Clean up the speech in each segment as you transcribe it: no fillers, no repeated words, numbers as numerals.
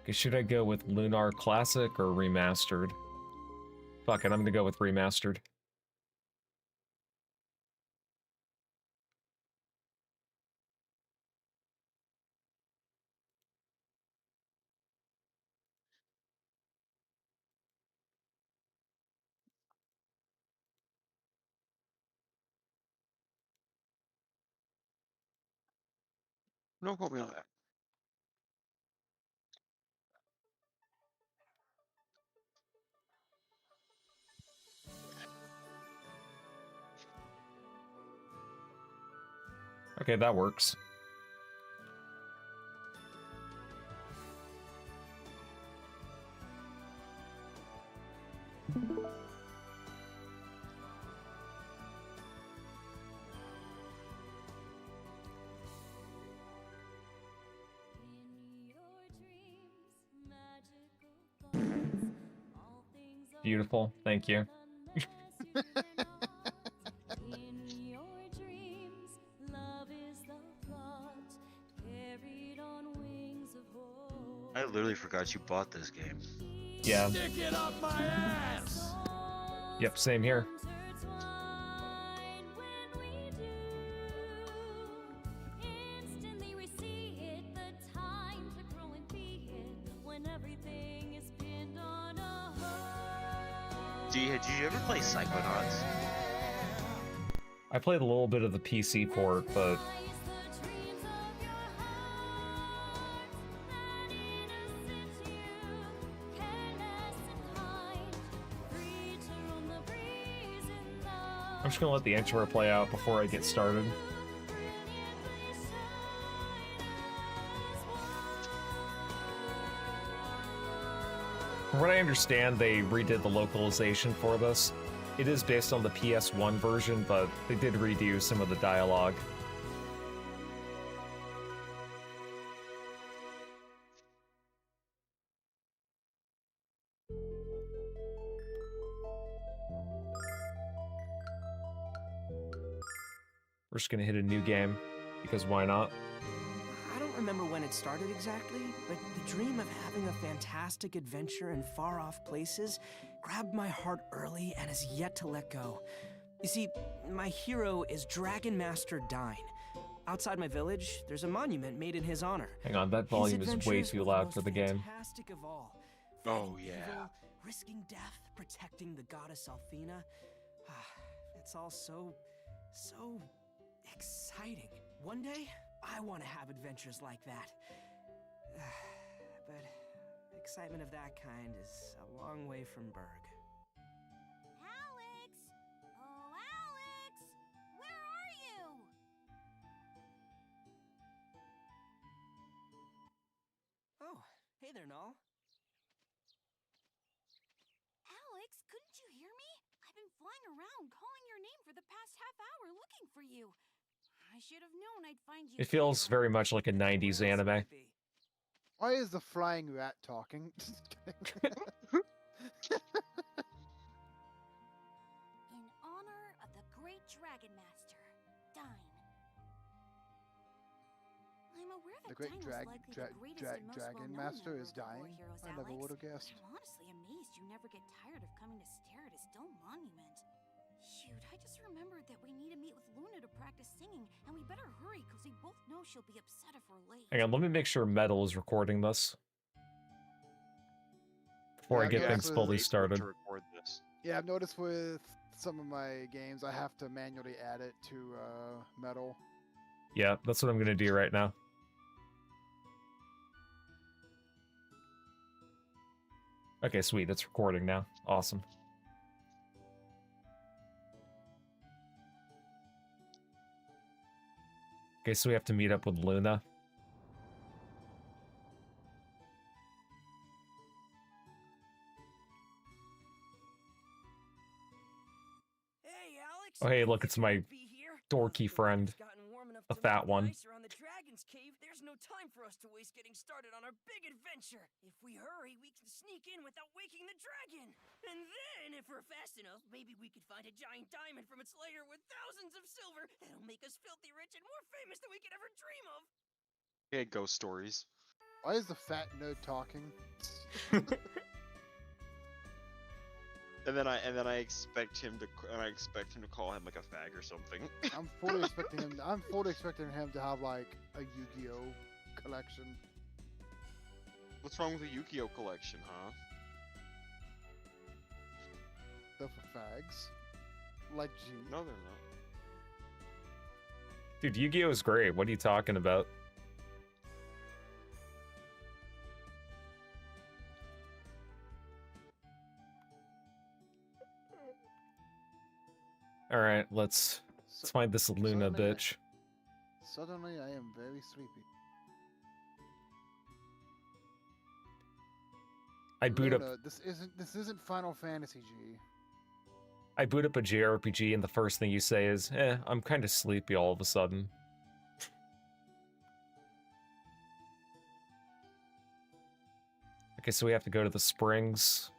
Okay, should I go with Lunar Classic or Remastered? Fuck it, I'm gonna go with Remastered. No quote me on that. Okay, that works. Beautiful, thank you. I literally forgot you bought this game. Yeah. Stick it up my ass! Yep, same here. Did you ever play Psychonauts? I played a little bit of the PC port, but I'm just gonna let the intro play out before I get started. From what I understand, they redid the localization for this. It is based on the PS1 version, but they did redo some of the dialogue. We're just gonna hit a new game, because why not? I don't remember when it started exactly, but the dream of having a fantastic adventure in far-off places grabbed my heart early and has yet to let go. You see, my hero is Dragon Master Thyme. Outside my village, there's a monument made in his honor. Hang on, that volume is way too loud for the game. Fantastic of all. Oh, Fighting yeah. evil, risking death, protecting the goddess Althena. It's all so exciting. One day, I want to have adventures like that. But excitement of that kind is a long way from Berg. Alex! Oh, Alex! Where are you? Oh, hey there, Null. Alex, couldn't you hear me? I've been flying around calling your name for the past half hour looking for you. I should have known I'd find you. It feels very much like a 90s anime. Why is the flying rat talking? In honor of the great Dragon Master, Thyme. I'm aware that The great Thyme was likely the greatest and most Dragon well-known Master member is of the dying? War Heroes, I never Alex. would have guessed. I'm honestly amazed you never get tired of coming to stare at his dome monument. Shoot, I just remembered that we need to meet with Luna to practice singing, and we better hurry because we both know she'll be upset if we're late. Hang on, let me make sure Metal is recording this before I get things fully started. To record this. Yeah, I've noticed with some of my games, I have to manually add it to Metal. Yeah, that's what I'm gonna do right now. Okay, sweet, it's recording now. Awesome. Okay, so we have to meet up with Luna. Hey, Alex. Oh, hey, look, it's my dorky friend. A fat one. Around the Dragon's Cave, there's no time for us to waste getting started on our big adventure. If we hurry, we can sneak in without waking the dragon. And then, if we're fast enough, maybe we could find a giant diamond from its lair with thousands of silver that'll make us filthy rich and more famous than we could ever dream of. Yeah, ghost stories. Why is the fat nerd talking? And then I expect him to call him like a fag or something. I'm fully expecting him. I'm fully expecting him to have like a Yu-Gi-Oh collection. What's wrong with the Yu-Gi-Oh collection, huh? Stuff for fags. Like G. No, they're not. Dude, Yu-Gi-Oh is great. What are you talking about? All right, let's find this Luna suddenly- bitch. Suddenly, I am very sleepy. I boot up. Luna, this isn't Final Fantasy G. I boot up a JRPG, and the first thing you say is, I'm kind of sleepy all of a sudden. Okay, so we have to go to the springs.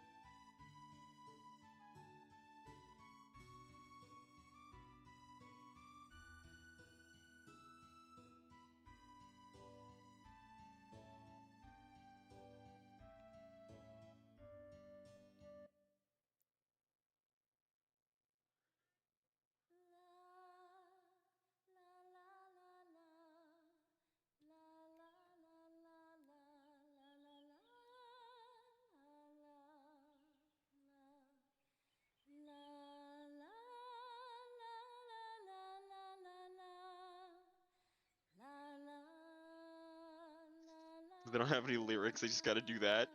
They don't have any lyrics. They just got to do that.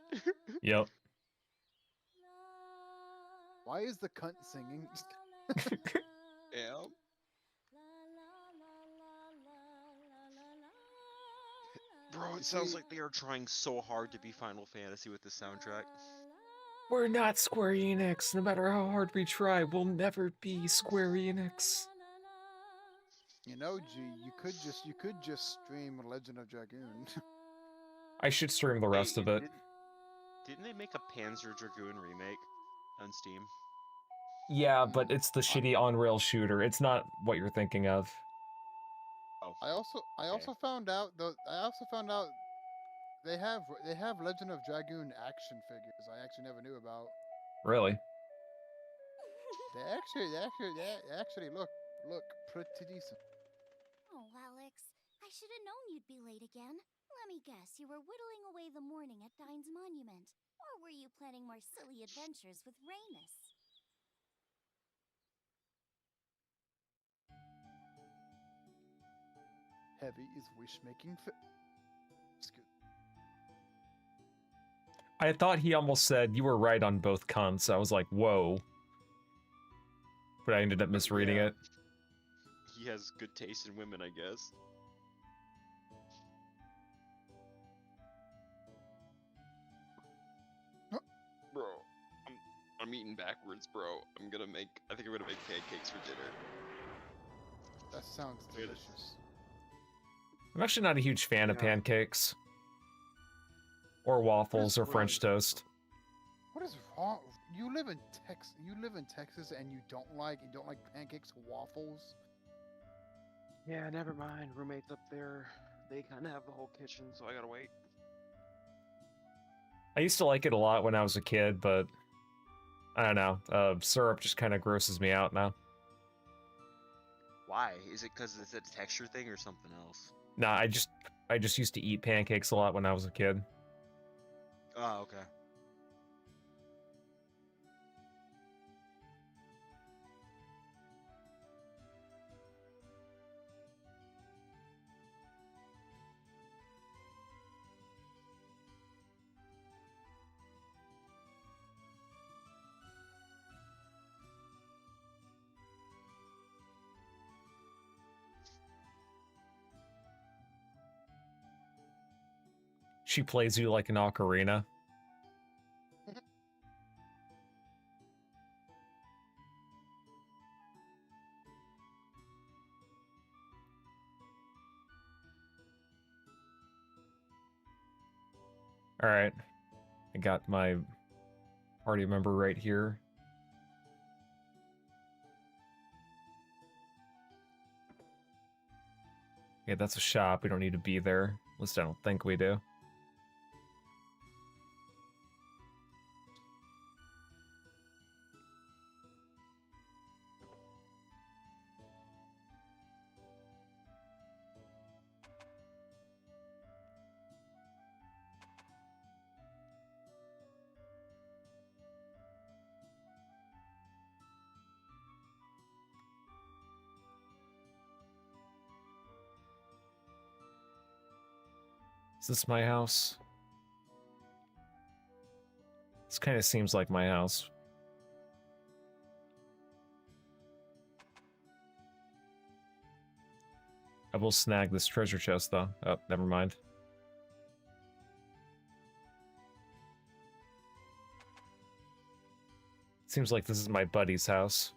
Yep. Why is the cunt singing? Yeah. Bro, it sounds like they are trying so hard to be Final Fantasy with the soundtrack. We're not Square Enix. No matter how hard we try, we'll never be Square Enix. You know, G, you could just stream Legend of Dragoon. I should stream the rest of it. Didn't they make a Panzer Dragoon remake on Steam? Yeah, but it's the shitty on-rail shooter. It's not what you're thinking of. Oh. I also found out they have Legend of Dragoon action figures. I actually never knew about. Really? They actually look pretty decent. Oh, Alex, I should have known you'd be late again. Let me guess, you were whittling away the morning at Dine's monument. Or were you planning more silly adventures with Ramus? Heavy is wish making. Excuse. I thought he almost said you were right on both cunts. I was like, whoa. But I ended up misreading Yeah. it. He has good taste in women, I guess. Bro, I'm eating backwards, bro. I think I'm gonna make pancakes for dinner. That sounds delicious. I'm actually not a huge fan of Yeah. pancakes. Or waffles or Chris, French toast. What is wrong? You live in Texas, and you don't like pancakes or waffles. Yeah, never mind. Roommates up there, they kind of have the whole kitchen, so I gotta wait. I used to like it a lot when I was a kid, but I don't know. Syrup just kind of grosses me out now. Why? Is it because it's a texture thing or something else? Nah, I just used to eat pancakes a lot when I was a kid. Oh, okay. She plays you like an ocarina. Alright. I got my party member right here. Okay, that's a shop. We don't need to be there. At least I don't think we do. this my house? This kind of seems like my house. I will snag this treasure chest, though. Oh, never mind. Seems like this is my buddy's house.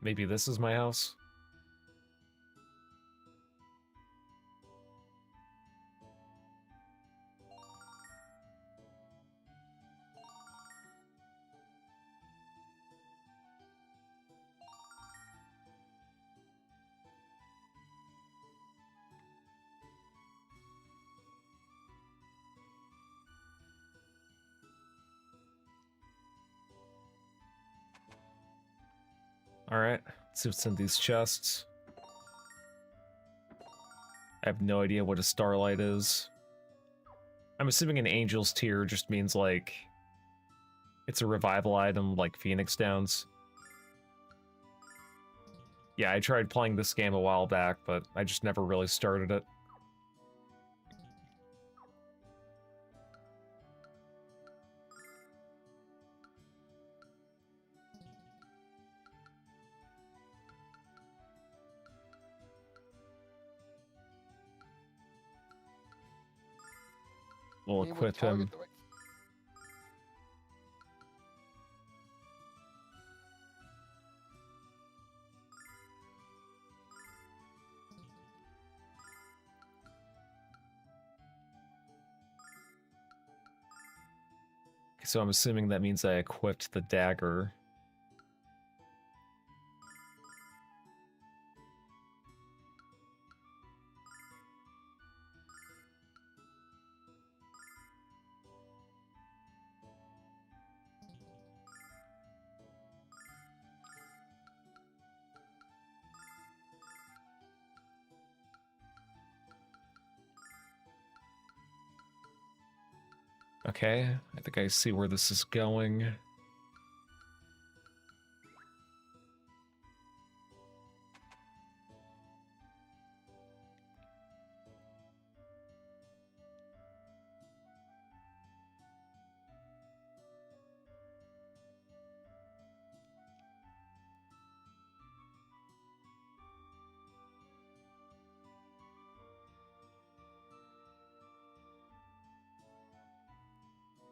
Maybe this is my house? Alright, let's see what's in these chests. I have no idea what a starlight is. I'm assuming an angel's tear just means, like, it's a revival item like Phoenix Downs. Yeah, I tried playing this game a while back, but I just never really started it. We'll Aim and equip him. target the right- So I'm assuming that means I equipped the dagger. Okay, I think I see where this is going.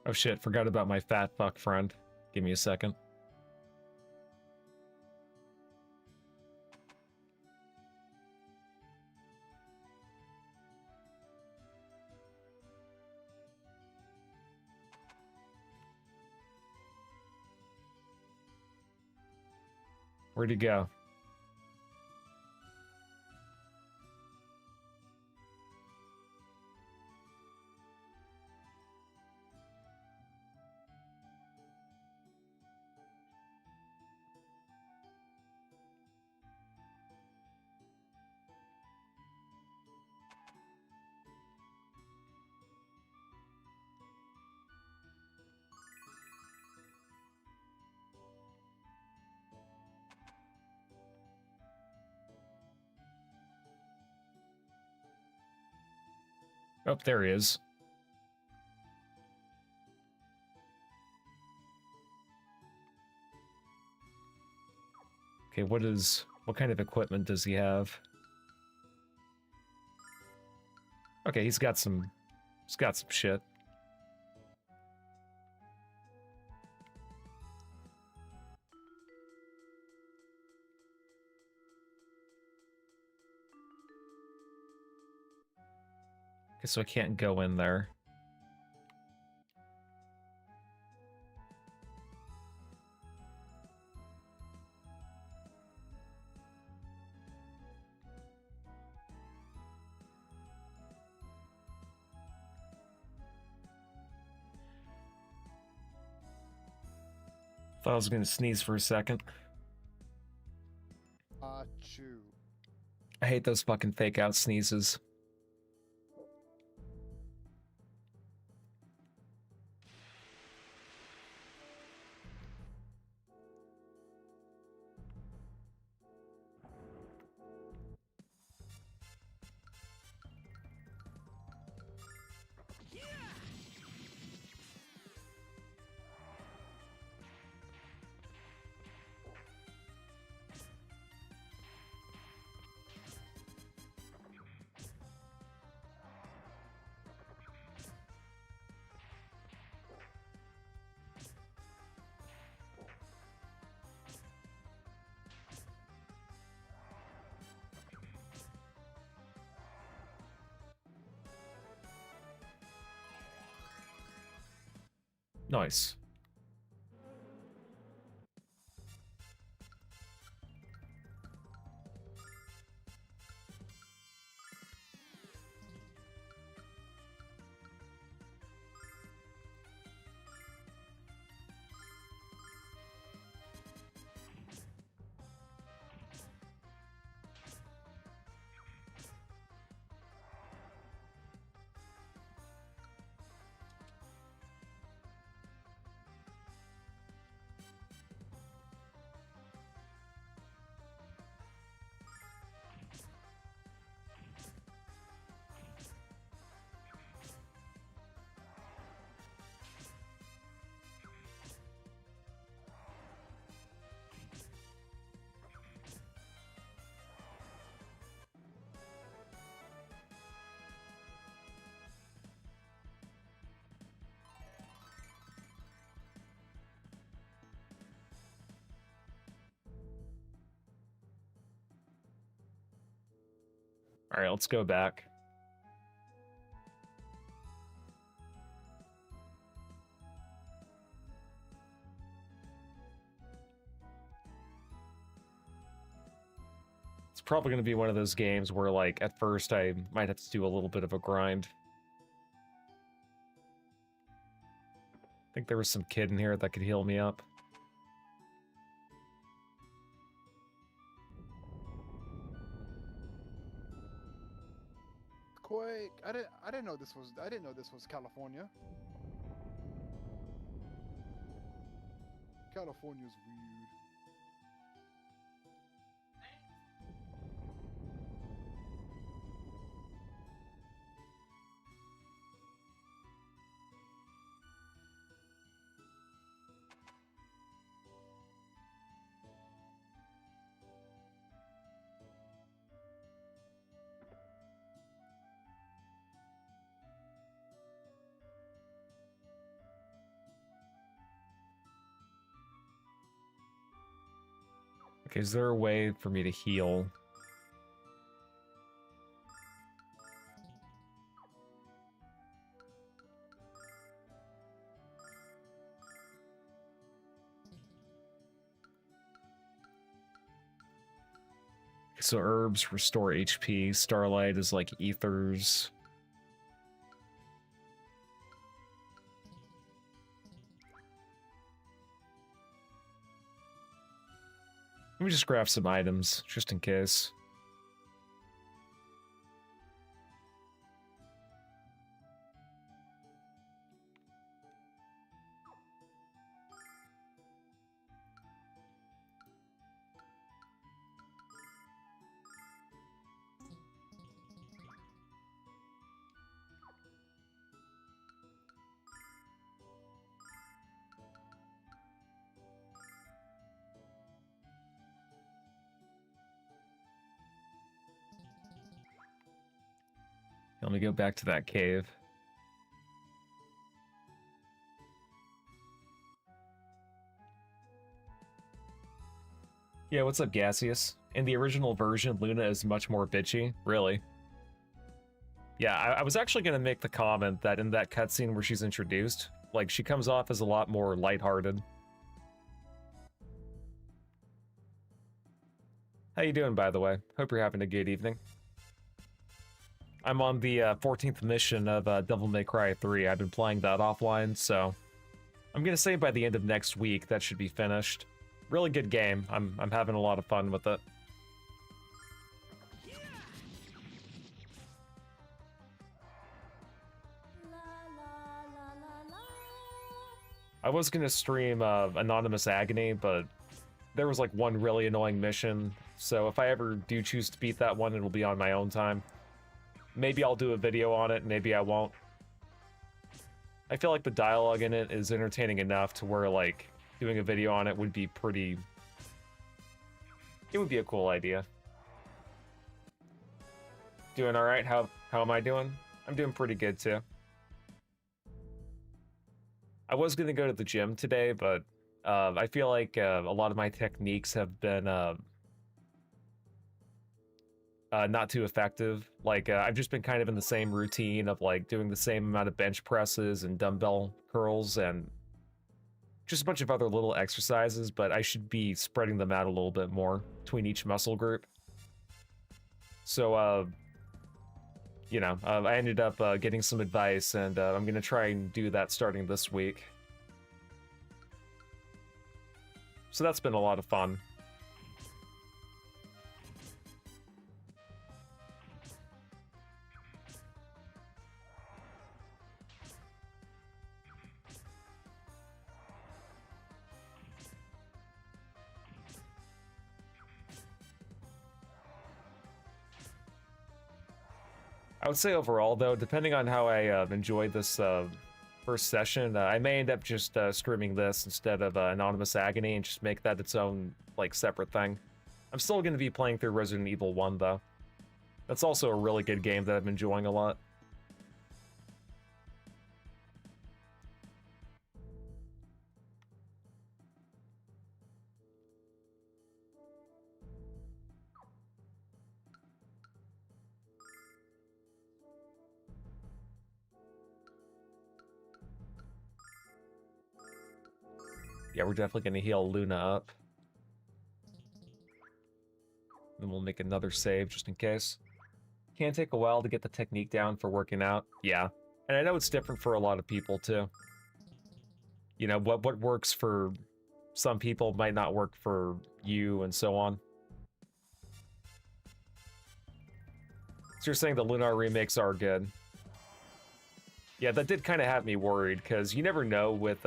Oh shit, forgot about my fat fuck friend. Give me a second. Where'd he go? Oh, there he is. Okay, what kind of equipment does he have? Okay, he's got some shit. Okay, so I can't go in there. Thought I was gonna sneeze for a second. Achoo. I hate those fucking fake out sneezes. Nice. All right, let's go back. It's probably going to be one of those games where, like, at first I might have to do a little bit of a grind. I think there was some kid in here that could heal me up. Quake. I didn't know this was California. California's weird. Okay, is there a way for me to heal? So herbs restore HP. Starlight is like ethers. Let me just grab some items, just in case. Let me go back to that cave. Yeah, what's up, Gaseous? In the original version, Luna is much more bitchy. Really? Yeah, I was actually going to make the comment that in that cutscene where she's introduced, like, she comes off as a lot more lighthearted. How you doing, by the way? Hope you're having a good evening. I'm on the 14th mission of Devil May Cry 3. I've been playing that offline, so I'm gonna say by the end of next week that should be finished. Really good game. I'm having a lot of fun with it. I was gonna stream Anonymous Agony, but there was like one really annoying mission, so if I ever do choose to beat that one, it'll be on my own time. Maybe I'll do a video on it, maybe I won't. I feel like the dialogue in it is entertaining enough to where, like, doing a video on it would be pretty... It would be a cool idea. Doing alright? How am I doing? I'm doing pretty good, too. I was gonna go to the gym today, but I feel like a lot of my techniques have been not too effective. Like, I've just been kind of in the same routine of, like, doing the same amount of bench presses and dumbbell curls and just a bunch of other little exercises, but I should be spreading them out a little bit more between each muscle group. So, you know, I ended up getting some advice, and I'm gonna try and do that starting this week. So that's been a lot of fun. I would say overall, though, depending on how I enjoyed this first session, I may end up just streaming this instead of Anonymous Agony and just make that its own, like, separate thing. I'm still going to be playing through Resident Evil 1, though. That's also a really good game that I'm enjoying a lot. Yeah, we're definitely going to heal Luna up. Then we'll make another save just in case. Can take a while to get the technique down for working out. Yeah. And I know it's different for a lot of people too. You know, what works for some people might not work for you and so on. So you're saying the Lunar remakes are good. Yeah, that did kind of have me worried, because you never know with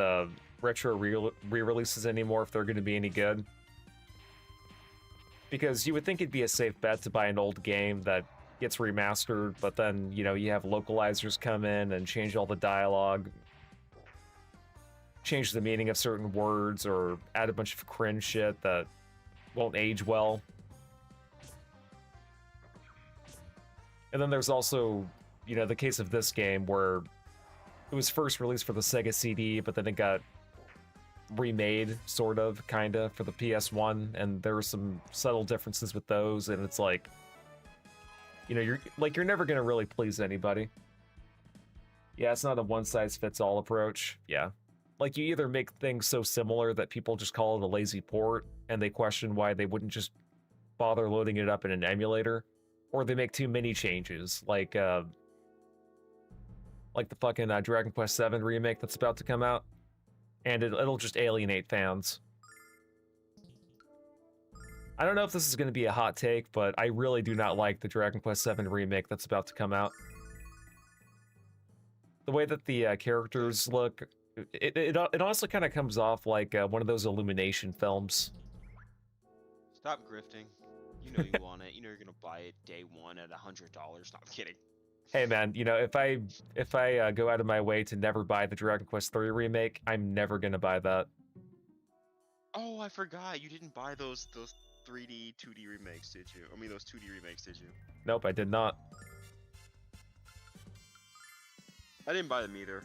retro re-releases anymore if they're going to be any good. Because you would think it'd be a safe bet to buy an old game that gets remastered, but then, you know, you have localizers come in and change all the dialogue, change the meaning of certain words, or add a bunch of cringe shit that won't age well. And then there's also, you know, the case of this game where it was first released for the Sega CD, but then it got remade, sort of, kinda, for the PS1, and there were some subtle differences with those, and it's like, you know, you're never gonna really please anybody. Yeah, it's not a one-size-fits-all approach. Yeah. Like, you either make things so similar that people just call it a lazy port, and they question why they wouldn't just bother loading it up in an emulator, or they make too many changes, like the fucking Dragon Quest VII remake that's about to come out, and it'll just alienate fans. I don't know if this is going to be a hot take, but I really do not like the Dragon Quest VII remake that's about to come out. The way that the characters look, it honestly kind of comes off like one of those Illumination films. Stop grifting. You know you want it. You know you're gonna buy it day one at $100. Not kidding. Hey man, you know, if I go out of my way to never buy the Dragon Quest III remake, I'm never gonna buy that. Oh, I forgot. You didn't buy those 3D, 2D remakes, did you? I mean, those 2D remakes, did you? Nope, I did not. I didn't buy them either.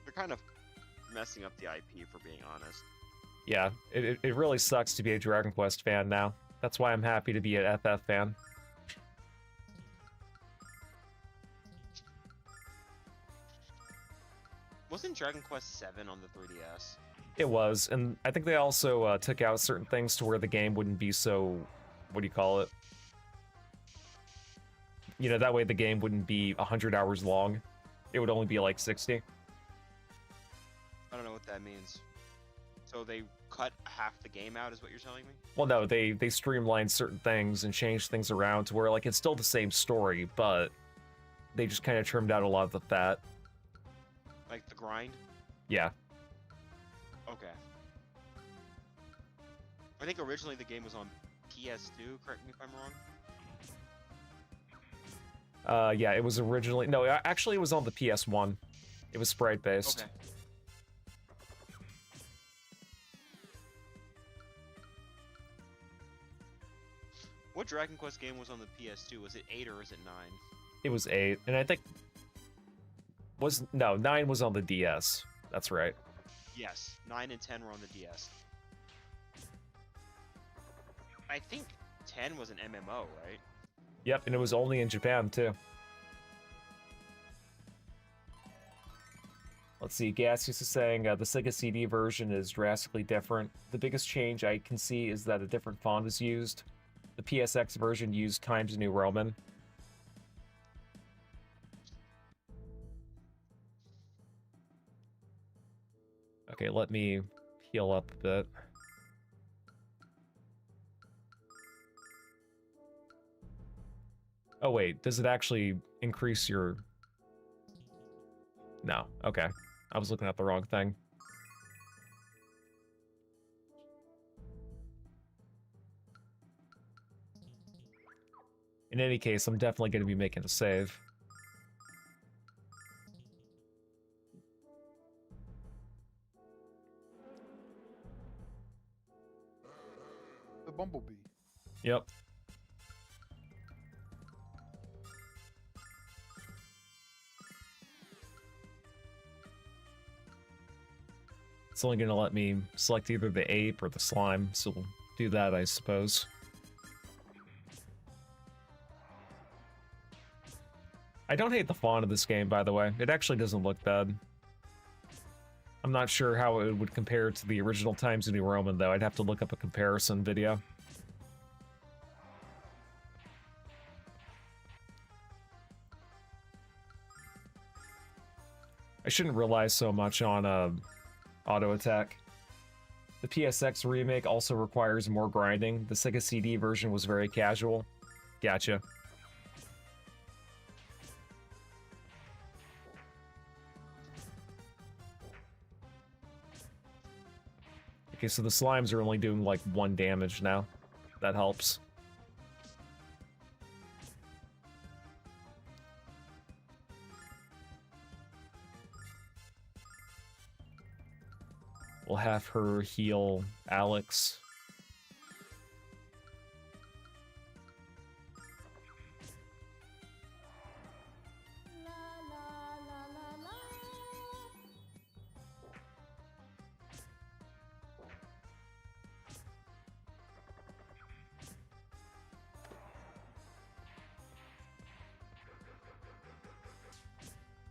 They're kind of messing up the IP, for being honest. Yeah, it really sucks to be a Dragon Quest fan now. That's why I'm happy to be an FF fan. Wasn't Dragon Quest VII on the 3DS? It was, and I think they also took out certain things to where the game wouldn't be so... what do you call it? You know, that way the game wouldn't be 100 hours long. It would only be like 60. I don't know what that means. So they cut half the game out, is what you're telling me? Well, no, they streamlined certain things and changed things around to where, like, it's still the same story, but they just kind of trimmed out a lot of the fat. Like the grind? Yeah. Okay. I think originally the game was on PS2, correct me if I'm wrong? Yeah, it was originally... No, actually it was on the PS1. It was sprite-based. Okay. What Dragon Quest game was on the PS2? Was it 8 or is it 9? It was 8, and I think... No, 9 was on the DS. That's right. Yes, 9 and 10 were on the DS. I think 10 was an MMO, right? Yep, and it was only in Japan, too. Let's see, Gaseous is saying the Sega CD version is drastically different. The biggest change I can see is that a different font is used. The PSX version used Times New Roman. Okay, let me heal up a bit. Oh wait, does it actually increase your... No, okay. I was looking at the wrong thing. In any case, I'm definitely going to be making a save. The bumblebee. Yep. It's only going to let me select either the ape or the slime, so we'll do that, I suppose. I don't hate the font of this game, by the way. It actually doesn't look bad. I'm not sure how it would compare to the original Times New Roman, though. I'd have to look up a comparison video. I shouldn't rely so much on auto attack. The PSX remake also requires more grinding. The Sega CD version was very casual. Gotcha. Okay, so the slimes are only doing like 1 damage now. That helps. We'll have her heal Alex.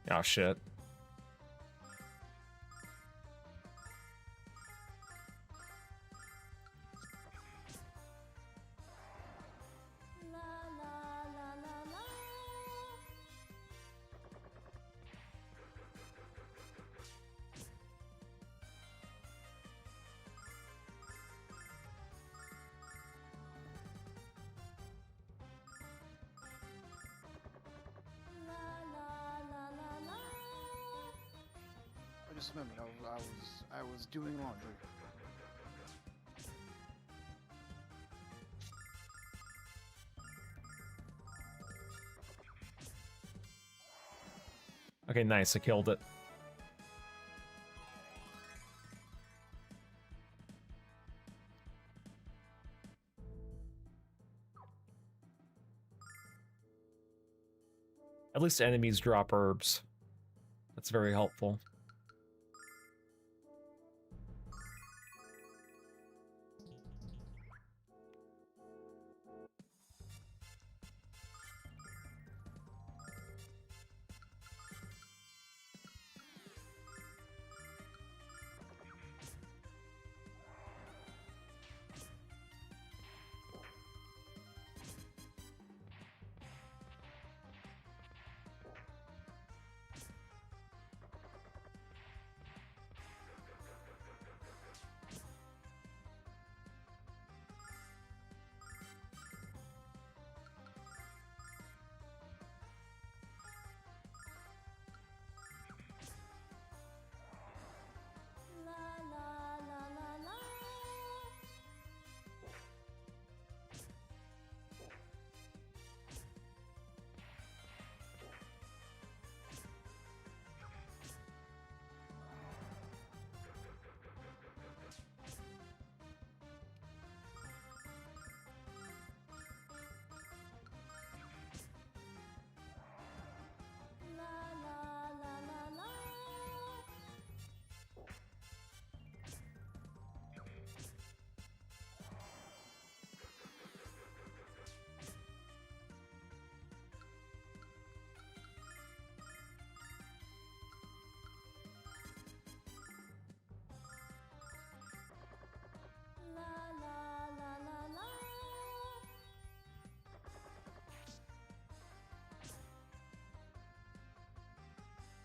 Oh shit. I just remembered I was doing laundry. Okay, nice. I killed it. At least enemies drop herbs. That's very helpful.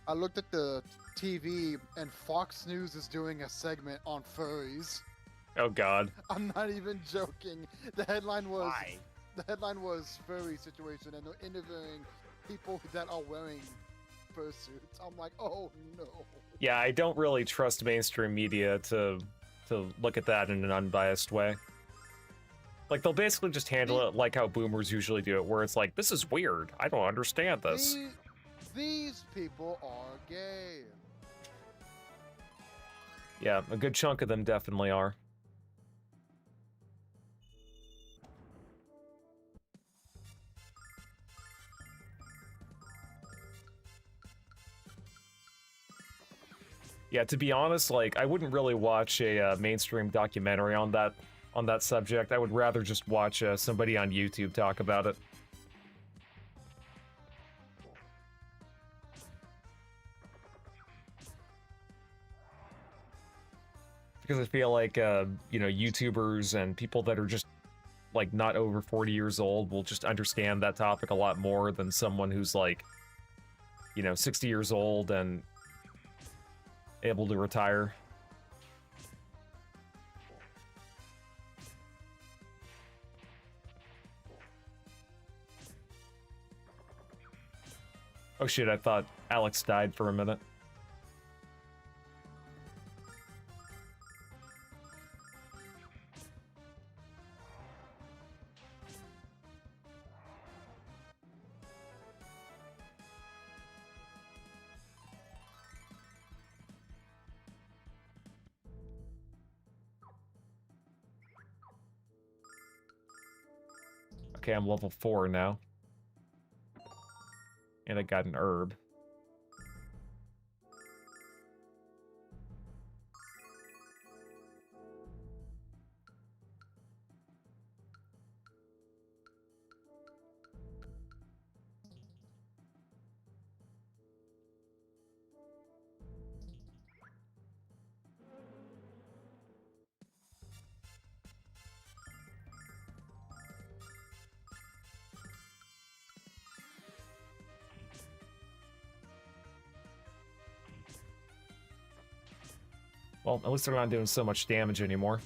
I looked at the TV and Fox News is doing a segment on furries. Oh God. I'm not even joking. The headline was Why? furry situation, and they're interviewing people that are wearing fursuits. I'm like, oh no. Yeah, I don't really trust mainstream media to look at that in an unbiased way. Like, they'll basically just handle it like how boomers usually do it, where it's like, this is weird. I don't understand this. These people are gay. Yeah, a good chunk of them definitely are. Yeah, to be honest, like, I wouldn't really watch a mainstream documentary on that subject. I would rather just watch somebody on YouTube talk about it. Because I feel like, you know, YouTubers and people that are just, like, not over 40 years old will just understand that topic a lot more than someone who's, like, you know, 60 years old and able to retire. Oh shit, I thought Alex died for a minute. Okay, I'm level 4 now. And I got an herb. Well, at least they're not doing so much damage anymore.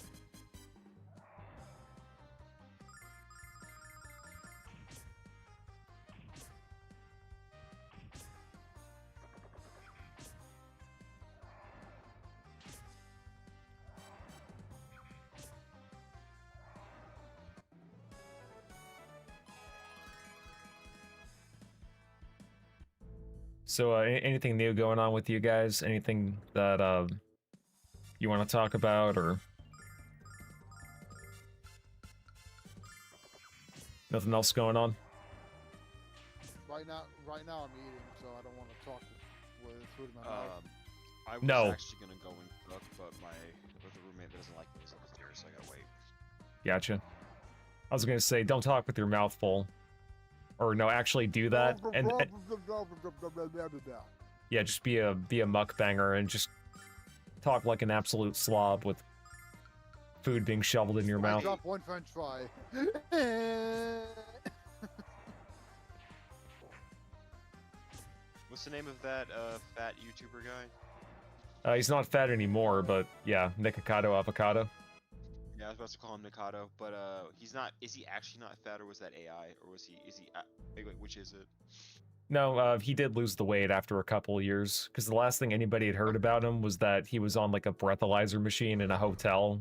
So, anything new going on with you guys? Anything that, you want to talk about, or nothing else going on? Right now I'm eating, so I don't want to talk with food in my mouth. I was No. actually gonna go and cook, but with a roommate that doesn't like me is upstairs, so I gotta wait. Gotcha. I was gonna say, don't talk with your mouth full. Or no, actually do that, and yeah, just be a mukbanger and just talk like an absolute slob with food being shoveled in your I mouth. dropped one French fry. What's the name of that fat YouTuber guy? He's not fat anymore, but yeah, Nikocado Avocado. Yeah, I was about to call him Mikado, but he's not. Is he actually not fat, or was that AI, or was he? Is he? Wait, which is it? No, he did lose the weight after a couple of years, because the last thing anybody had heard about him was that he was on like a breathalyzer machine in a hotel.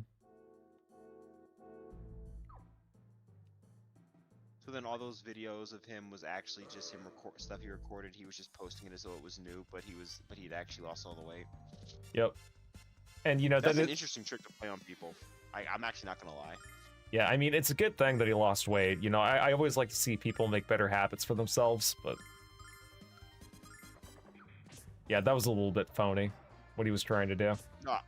So then all those videos of him was actually just him stuff he recorded. He was just posting it as though it was new, but he'd actually lost all the weight. Yep. And you know, That's that an interesting trick to play on people. I'm actually not gonna lie. yeah, I mean, it's a good thing that he lost weight. You know, I always like to see people make better habits for themselves, but yeah, that was a little bit phony, what he was trying to do. No, I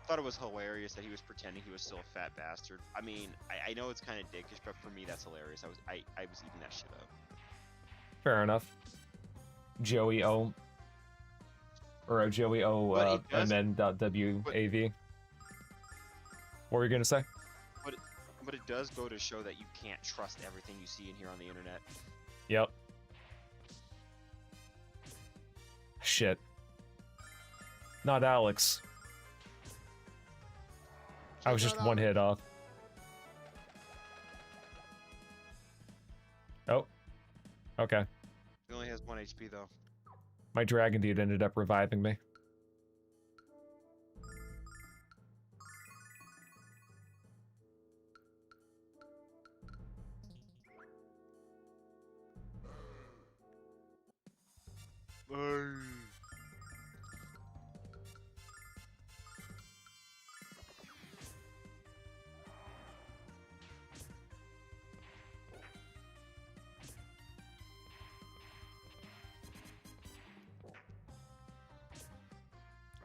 thought it was hilarious that he was pretending he was still a fat bastard. I mean, I know it's kind of dickish, but for me that's hilarious. I was eating that shit up. Fair enough. Joey O. Or Joey O, But it does- MN.WAV. What were you gonna say? But it does go to show that you can't trust everything you see and hear on the internet. Yep. Shit. Not Alex. I was just one hit off. Oh. Okay. He only has 1 HP though. My dragon dude ended up reviving me.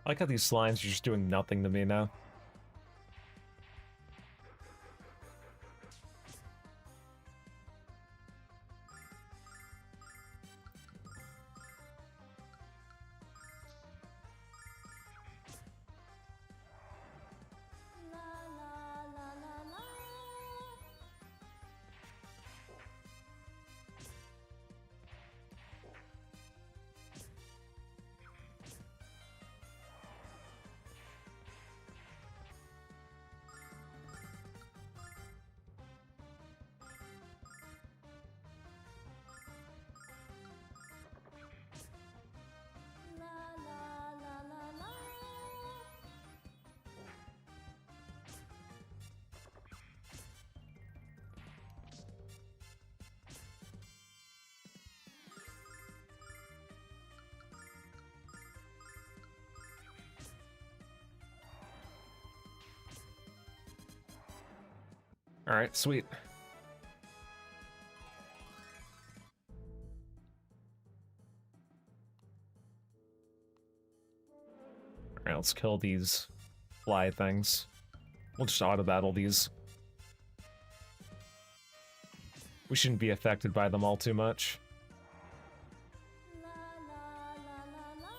I like how these slimes are just doing nothing to me now. La la la la la. La la la la la. Alright, sweet. Alright, let's kill these fly things. We'll just auto-battle these. We shouldn't be affected by them all too much. La la la la la.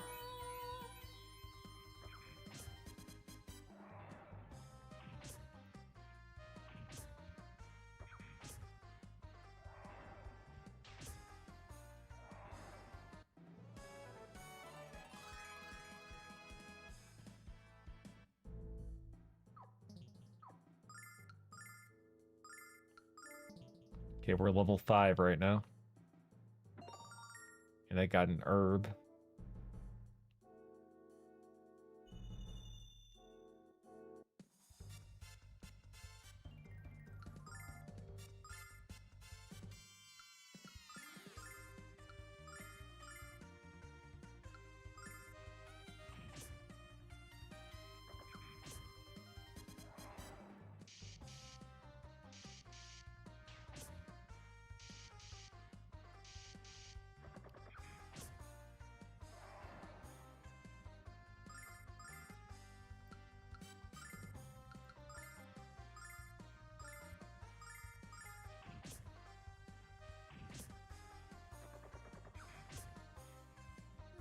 Okay, we're level 5 right now. And I got an herb.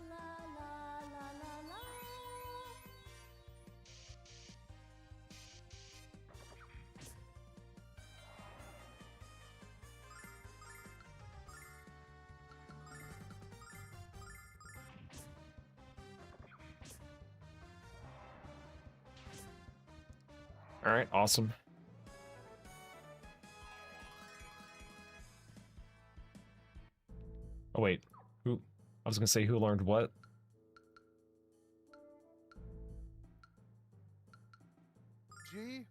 La la la la la. Alright, awesome. Oh wait, who? I was gonna say who learned what? G,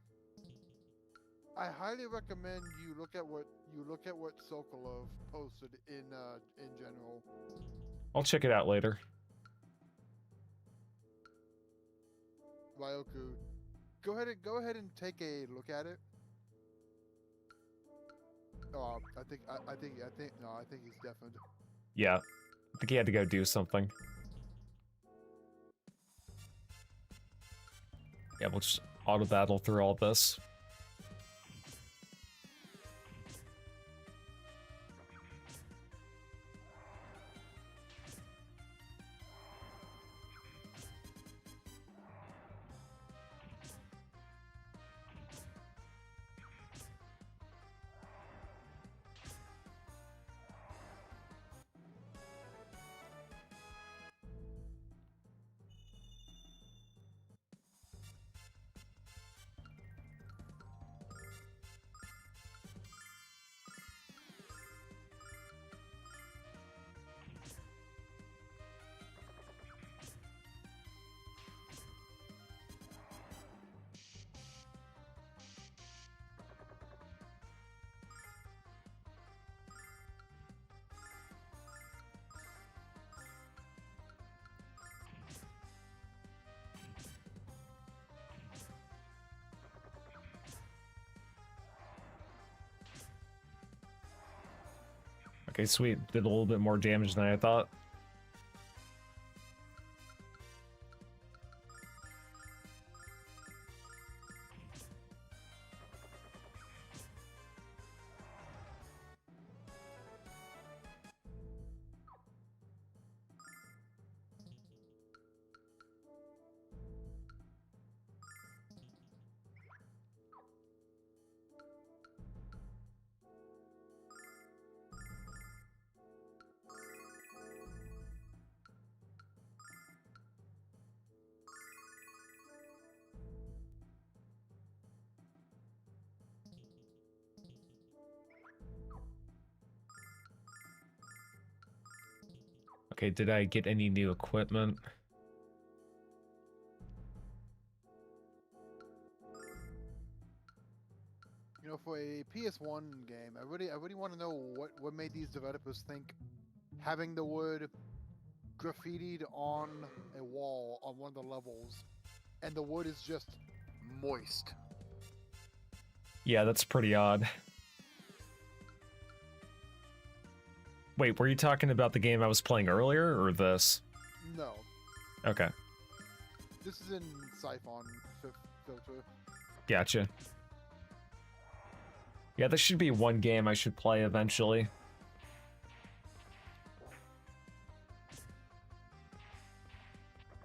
I highly recommend you look at what Sokolov posted in general. I'll check it out later. Ryoku, go ahead and take a look at it. Oh, I think he's definitely. Yeah, I think he had to go do something. Yeah, we'll just auto-battle through all this. Okay, sweet. Did a little bit more damage than I thought. Okay, did I get any new equipment? You know, for a PS1 game, I really want to know what made these developers think having the word graffitied on a wall on one of the levels, and the word is just moist. Yeah, that's pretty odd. Wait, were you talking about the game I was playing earlier, or this? No, Okay, this is in Siphon filter. gotcha. Yeah, this should be one game I should play eventually.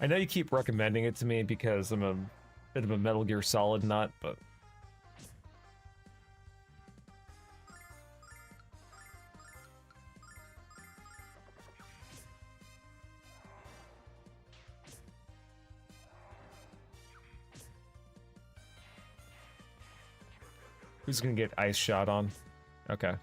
I know you keep recommending it to me because I'm a bit of a Metal Gear Solid nut, but... Who's gonna get ice shot on? Okay.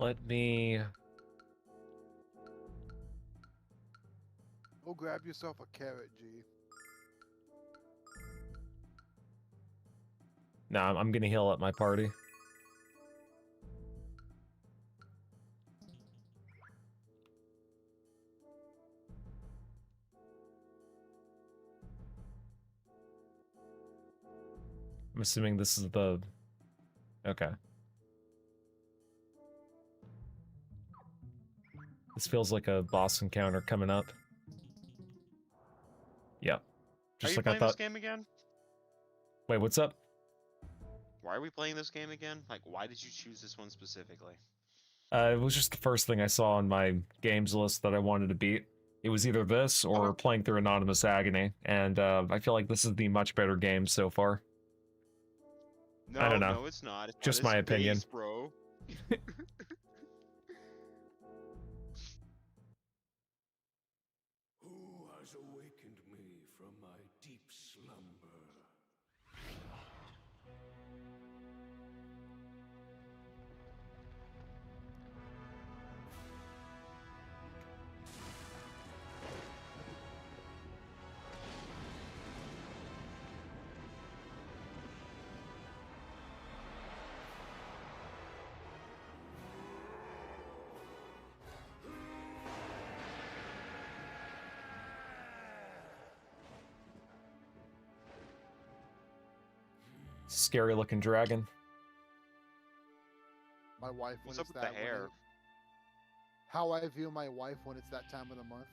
Let me... Go grab yourself a carrot, G. Nah, I'm gonna heal up my party. I'm assuming this is the... Okay. This feels like a boss encounter coming up. Yep. Are Just you like I playing this thought. game again? Wait, what's up? Why are we playing this game again? Like, why did you choose this one specifically? It was just the first thing I saw on my games list that I wanted to beat. It was either this or Okay. playing through Anonymous Agony, and I feel like this is the much better game so far. No, I don't know. no, it's not. It's Just not my as opinion. base, bro. Who has awakened me from my deep slumber? Scary looking dragon. My wife when What's it's up with that the when hair? how I view my wife when it's that time of the month.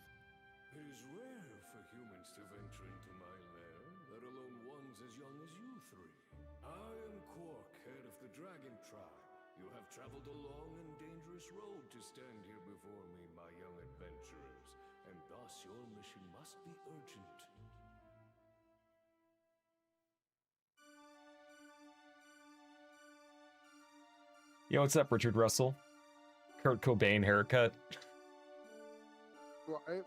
It is rare for humans to venture into my lair, let alone ones as young as you three. I am Quark, head of the Dragon Tribe. You have traveled a long and dangerous road to stand here before me, my young adventurers, and thus your mission must be urgent. Yo, what's up, Richard Russell? Kurt Cobain haircut. Right?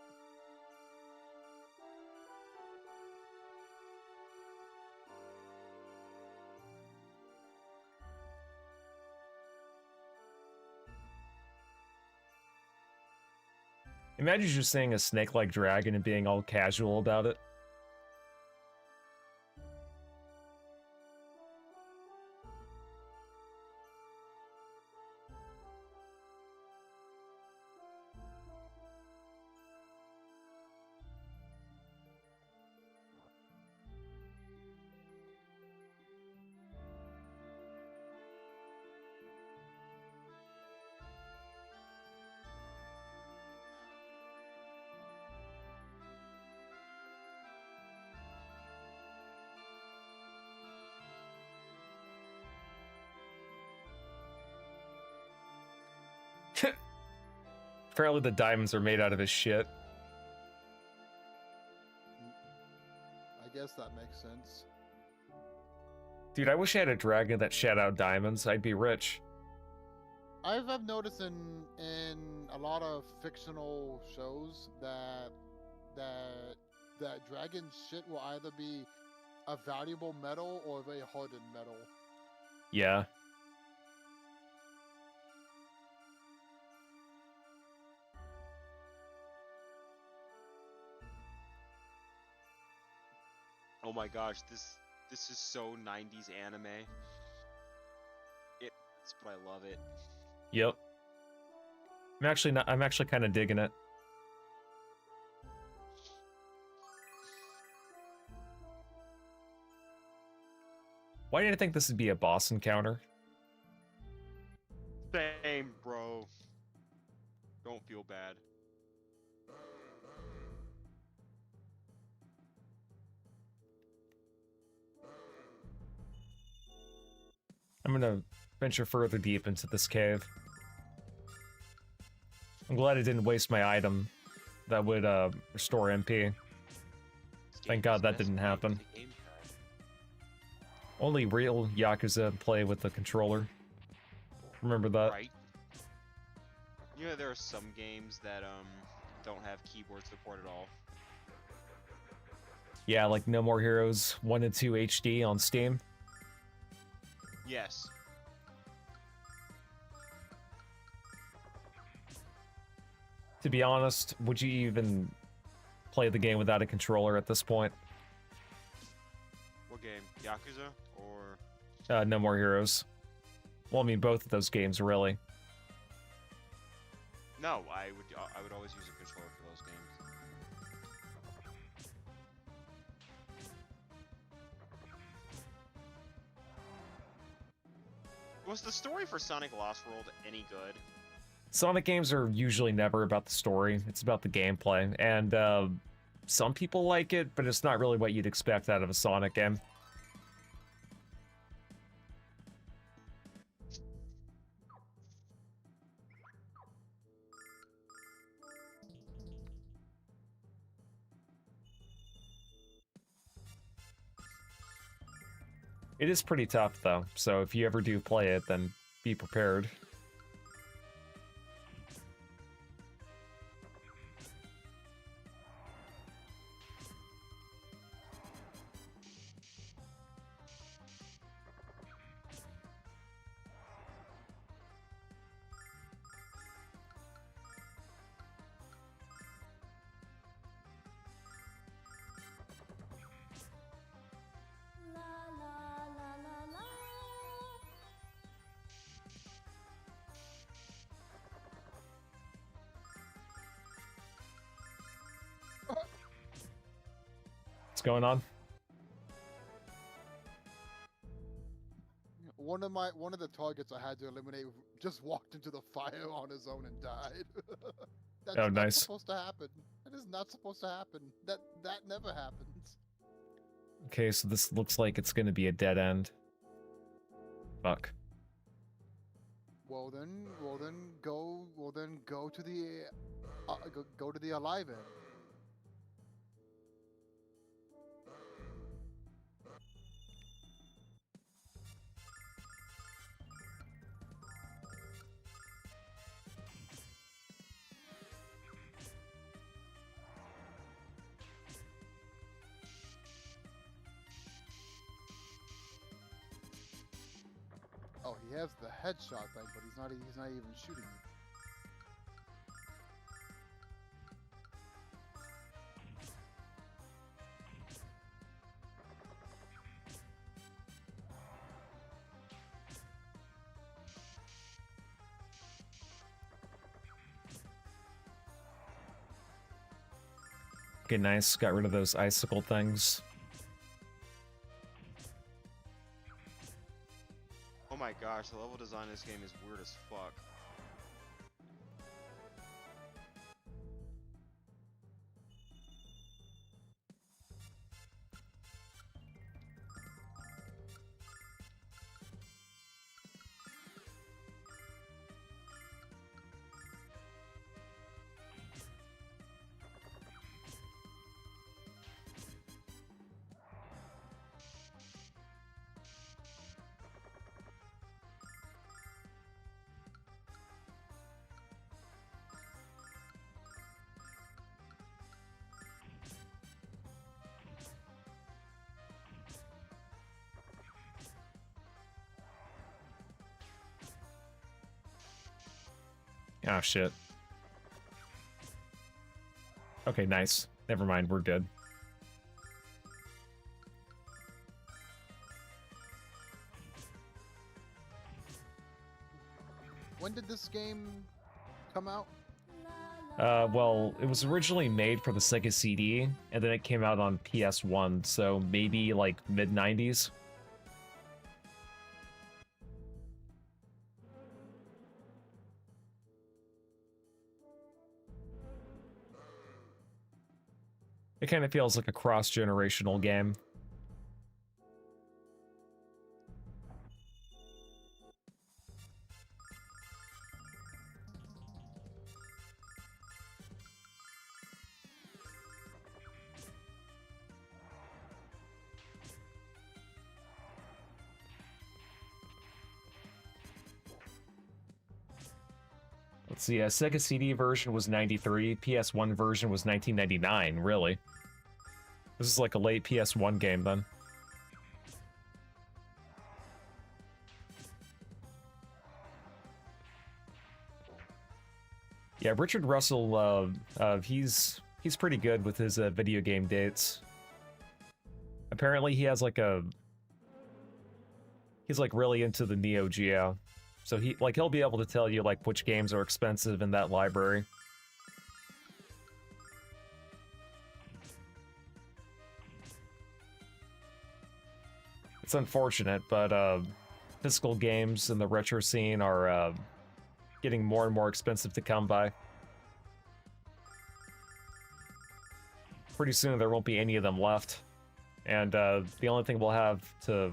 Imagine just seeing a snake-like dragon and being all casual about it. Apparently the diamonds are made out of his shit. I guess that makes sense. Dude, I wish I had a dragon that shed out diamonds. I'd be rich. I've noticed in a lot of fictional shows that dragon shit will either be a valuable metal or a very hardened metal. Yeah. Oh my gosh, this is so 90s anime. But I love it. Yep. I'm actually kind of digging it. Why did I think this would be a boss encounter? Same, bro. Don't feel bad. I'm gonna venture further deep into this cave. I'm glad I didn't waste my item that would restore MP. Thank God that didn't happen. Only real Yakuza play with the controller. Remember that. Right. You know there are some games that don't have keyboard support at all. Yeah, like No More Heroes 1 and 2 HD on Steam. Yes. To be honest, would you even play the game without a controller at this point? What game? Yakuza or No More Heroes. Well, I mean, both of those games, really. no? I would always use a controller for those games. Was the story for Sonic Lost World any good? Sonic games are usually never about the story. It's about the gameplay. And some people like it, but it's not really what you'd expect out of a Sonic game. It is pretty tough, though, so if you ever do play it, then be prepared. What's going on? one of the targets I had to eliminate just walked into the fire on his own and died. That's Oh, not nice. supposed to happen. That is not supposed to happen. That never happens. Okay, so this looks like it's gonna be a dead end. Fuck. Well then go to the go to the alive end. Oh, he has the headshot thing, but he's not even shooting you. Okay, nice. Got rid of those icicle things. Oh my gosh, the level design in this game is weird as fuck. Oh, shit. Okay, nice. Never mind, we're good. When did this game come out? Well, it was originally made for the Sega CD, and then it came out on PS1, so maybe like mid-90s. It kind of feels like a cross-generational game. Let's see, Sega CD version was 93, PS1 version was 1999, really. This is like a late PS1 game then. Yeah, Richard Russell, he's pretty good with his video game dates. Apparently he has like he's like really into the Neo Geo. So he'll be able to tell you like which games are expensive in that library. It's unfortunate, but physical games in the retro scene are getting more and more expensive to come by. Pretty soon there won't be any of them left. And the only thing we'll have to...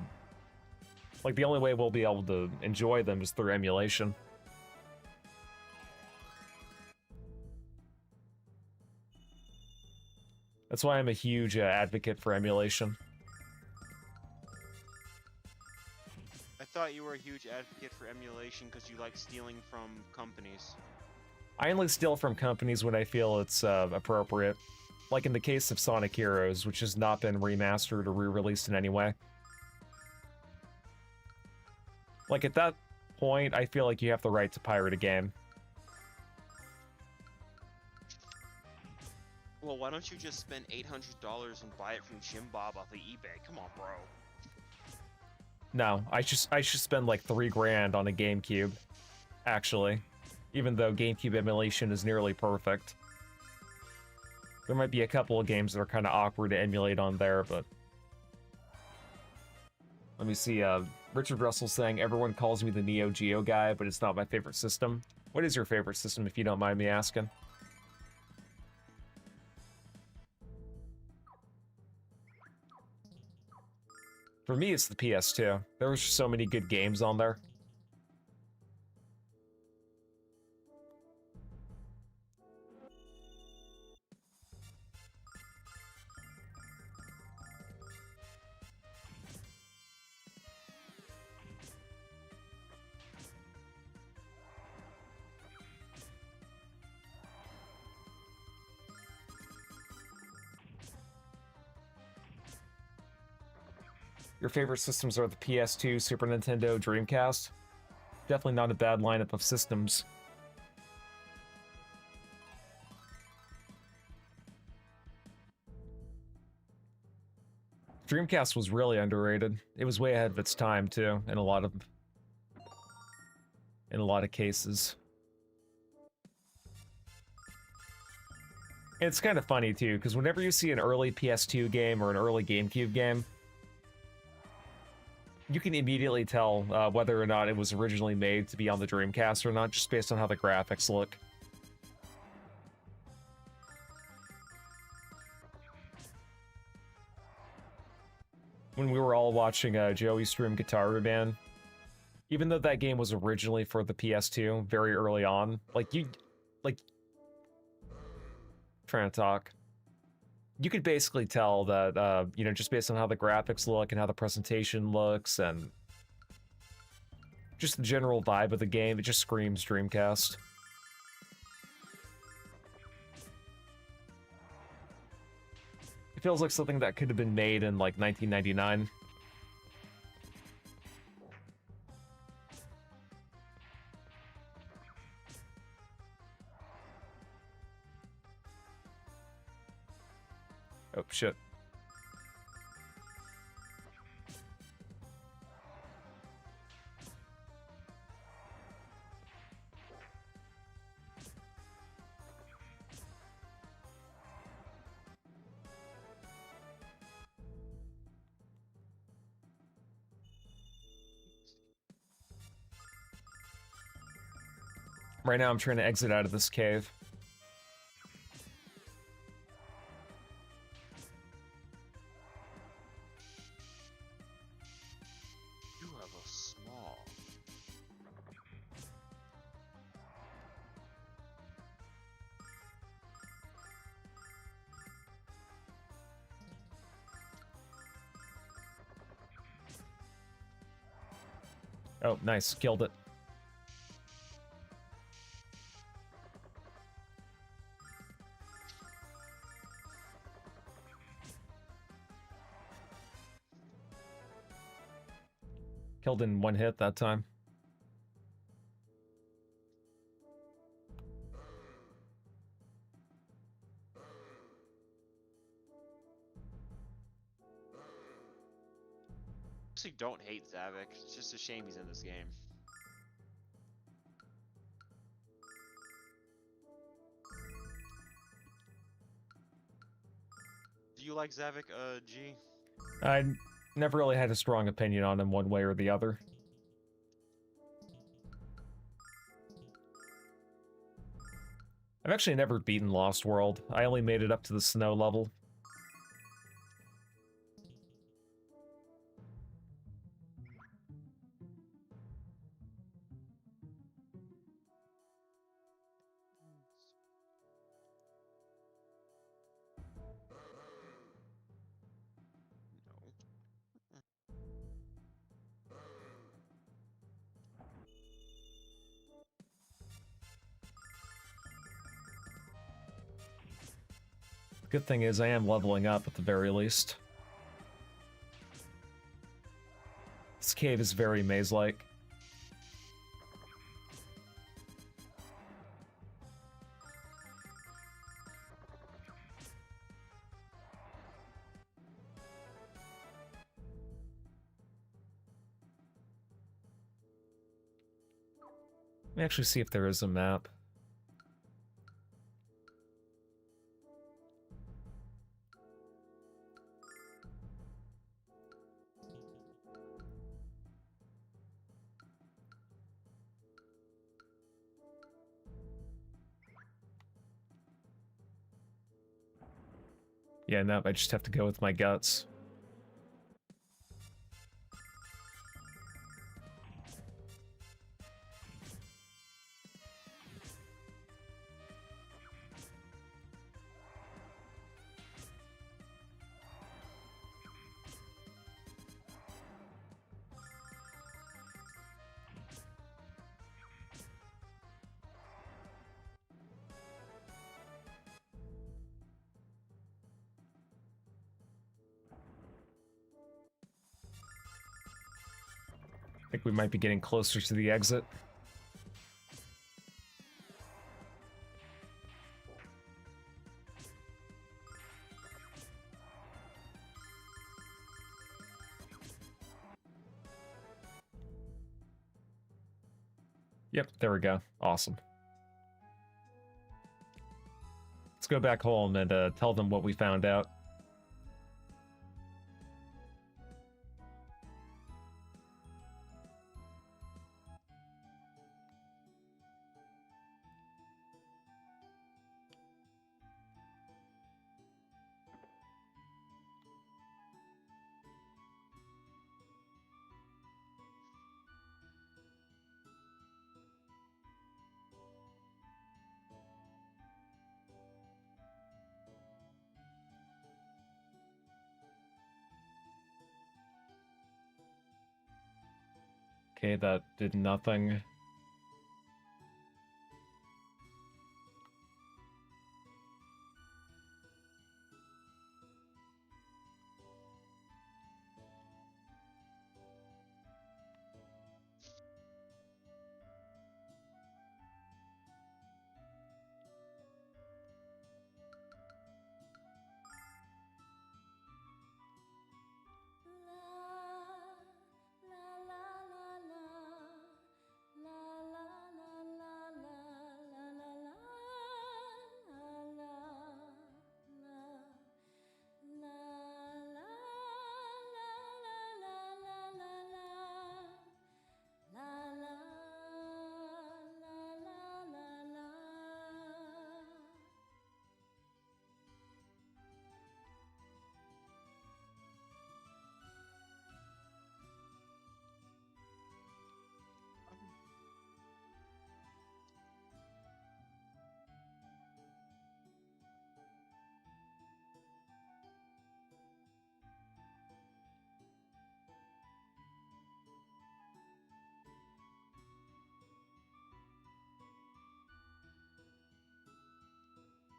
Like, the only way we'll be able to enjoy them is through emulation. That's why I'm a huge advocate for emulation. I thought you were a huge advocate for emulation because you like stealing from companies. I only steal from companies when I feel it's appropriate. Like in the case of Sonic Heroes, which has not been remastered or re-released in any way. Like, at that point, I feel like you have the right to pirate a game. Well, why don't you just spend $800 and buy it from Jim Bob off of eBay? Come on, bro. No, I should spend like $3 grand on a GameCube, actually. Even though GameCube emulation is nearly perfect. There might be a couple of games that are kind of awkward to emulate on there, but... Let me see, Richard Russell saying, everyone calls me the Neo Geo guy, but it's not my favorite system. What is your favorite system, if you don't mind me asking? For me, it's the PS2. There was just so many good games on there. Your favorite systems are the PS2, Super Nintendo, Dreamcast? Definitely not a bad lineup of systems. Dreamcast was really underrated. It was way ahead of its time too, in a lot of cases. And it's kind of funny too, because whenever you see an early PS2 game or an early GameCube game, you can immediately tell whether or not it was originally made to be on the Dreamcast or not, just based on how the graphics look. When we were all watching Joey stream Guitar Band, even though that game was originally for the PS2 very early on, trying to talk, you could basically tell that, you know, just based on how the graphics look and how the presentation looks and just the general vibe of the game, it just screams Dreamcast. It feels like something that could have been made in, like, 1999. Oh, shit. Right now I'm trying to exit out of this cave. You have a small. Oh, nice. Killed it. Killed in one hit that time. Actually, don't hate Zavik. It's just a shame he's in this game. Do you like Zavik, G? I never really had a strong opinion on him one way or the other. I've actually never beaten Lost World. I only made it up to the snow level. Good thing is I am leveling up at the very least. This cave is very maze-like. Let me actually see if there is a map. Yeah, no, I just have to go with my guts. I think we might be getting closer to the exit. Yep, there we go. Awesome. Let's go back home and tell them what we found out. Okay, that did nothing.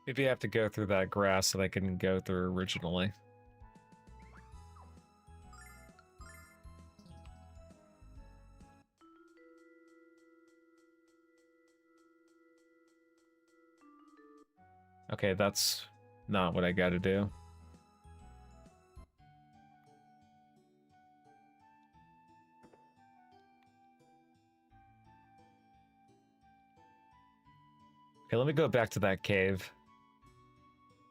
Maybe I have to go through that grass that I couldn't go through originally. Okay, that's not what I gotta do. Okay, let me go back to that cave.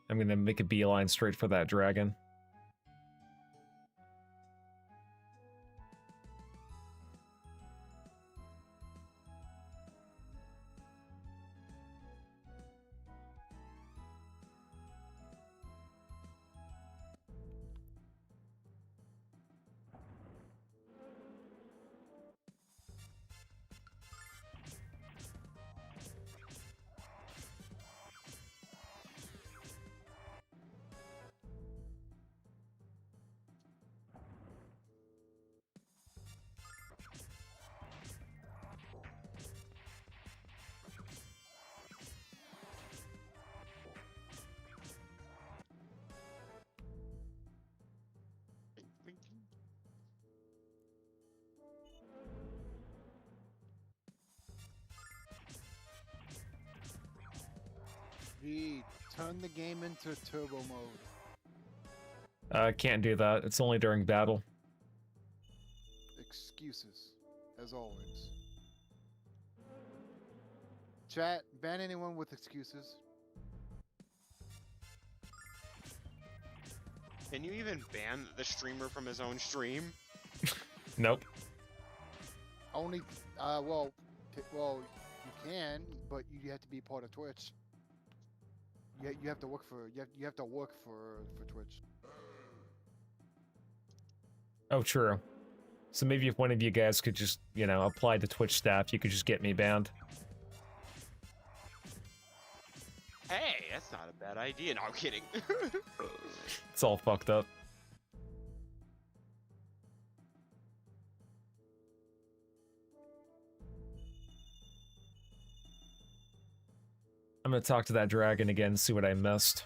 I'm gonna make a beeline straight for that dragon. V, turn the game into turbo mode. Can't do that. It's only during battle. Excuses, as always. Chat, ban anyone with excuses. Can you even ban the streamer from his own stream? Nope. Only, well, you can, but you have to be part of Twitch. you have to work for you have to work for Twitch. Oh, true. So maybe if one of you guys could just, you know, apply to Twitch staff, you could just get me banned. Hey, that's not a bad idea. No, I'm kidding. It's all fucked up. I'm gonna talk to that dragon again and see what I missed.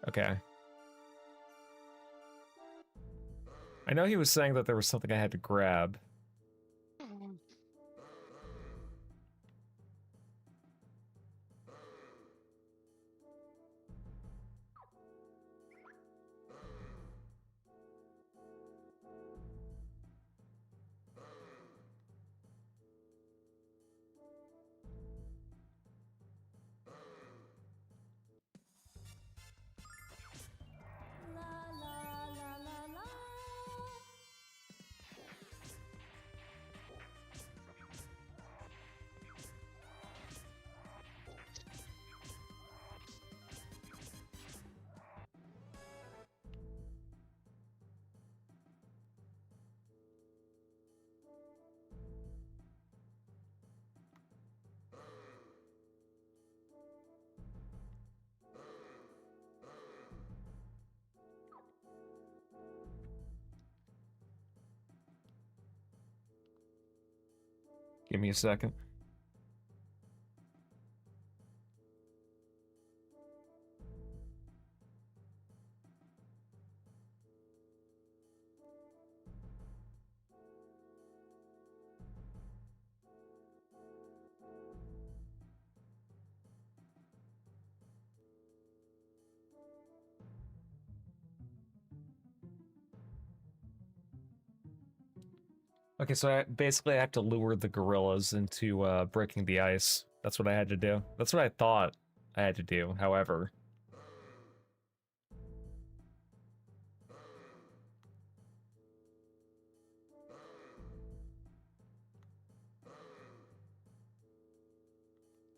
Okay. I know he was saying that there was something I had to grab. Give me a second. Okay, so I basically have to lure the gorillas into breaking the ice. That's what I had to do. That's what I thought I had to do, however.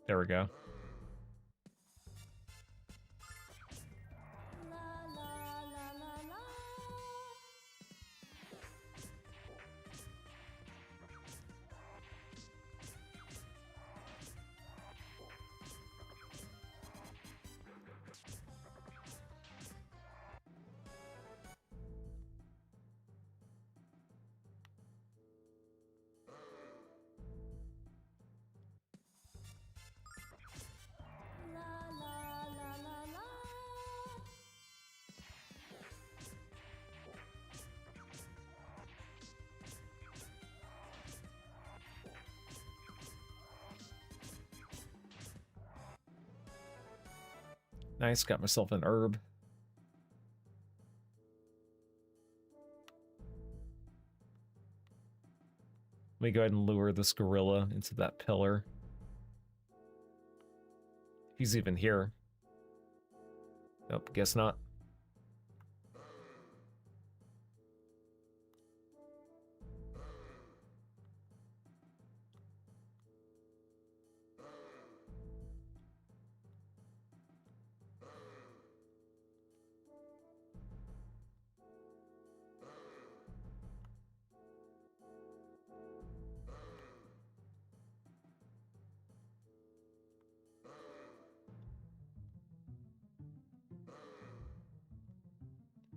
There we go. Nice, got myself an herb. Let me go ahead and lure this gorilla into that pillar. He's even here. Nope, guess not.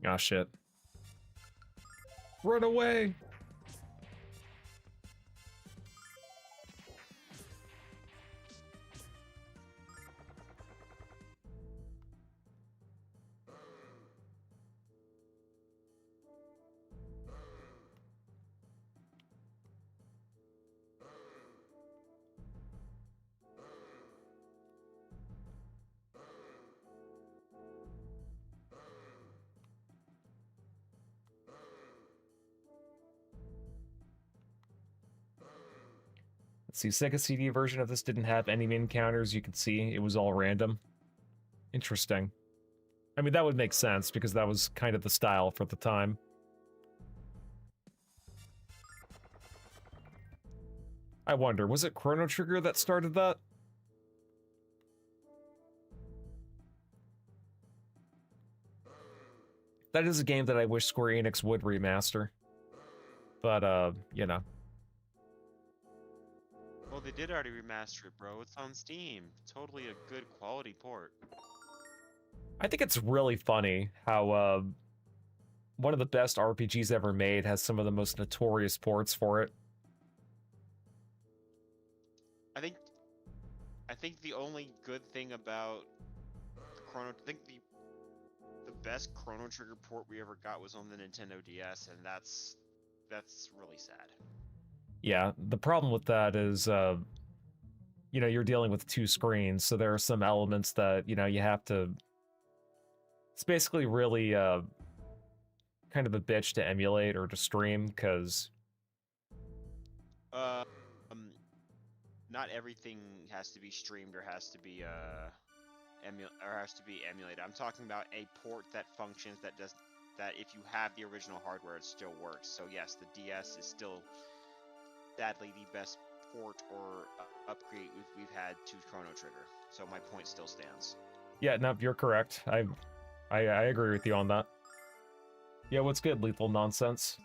Ah, shit. Run away! Let's see, Sega CD version of this didn't have any main counters. You could see it was all random. Interesting. I mean, that would make sense because that was kind of the style for the time. I wonder, was it Chrono Trigger that started that? That is a game that I wish Square Enix would remaster. But, you know. Well, they did already remaster it, bro. It's on Steam. Totally a good quality port. I think it's really funny how, one of the best RPGs ever made has some of the most notorious ports for it. I think the only good thing about I think the best Chrono Trigger port we ever got was on the Nintendo DS, and that's really sad. Yeah, the problem with that is, you know, you're dealing with two screens, so there are some elements that, you know, you have to... It's basically really, kind of a bitch to emulate or to stream, because... Not everything has to be streamed or has to be emulated. I'm talking about a port that functions, that if you have the original hardware, it still works. So yes, the DS is still sadly the best port or upgrade we've had to Chrono Trigger. So my point still stands. Yeah, no, you're correct. I agree with you on that. Yeah, what's good, Lethal Nonsense?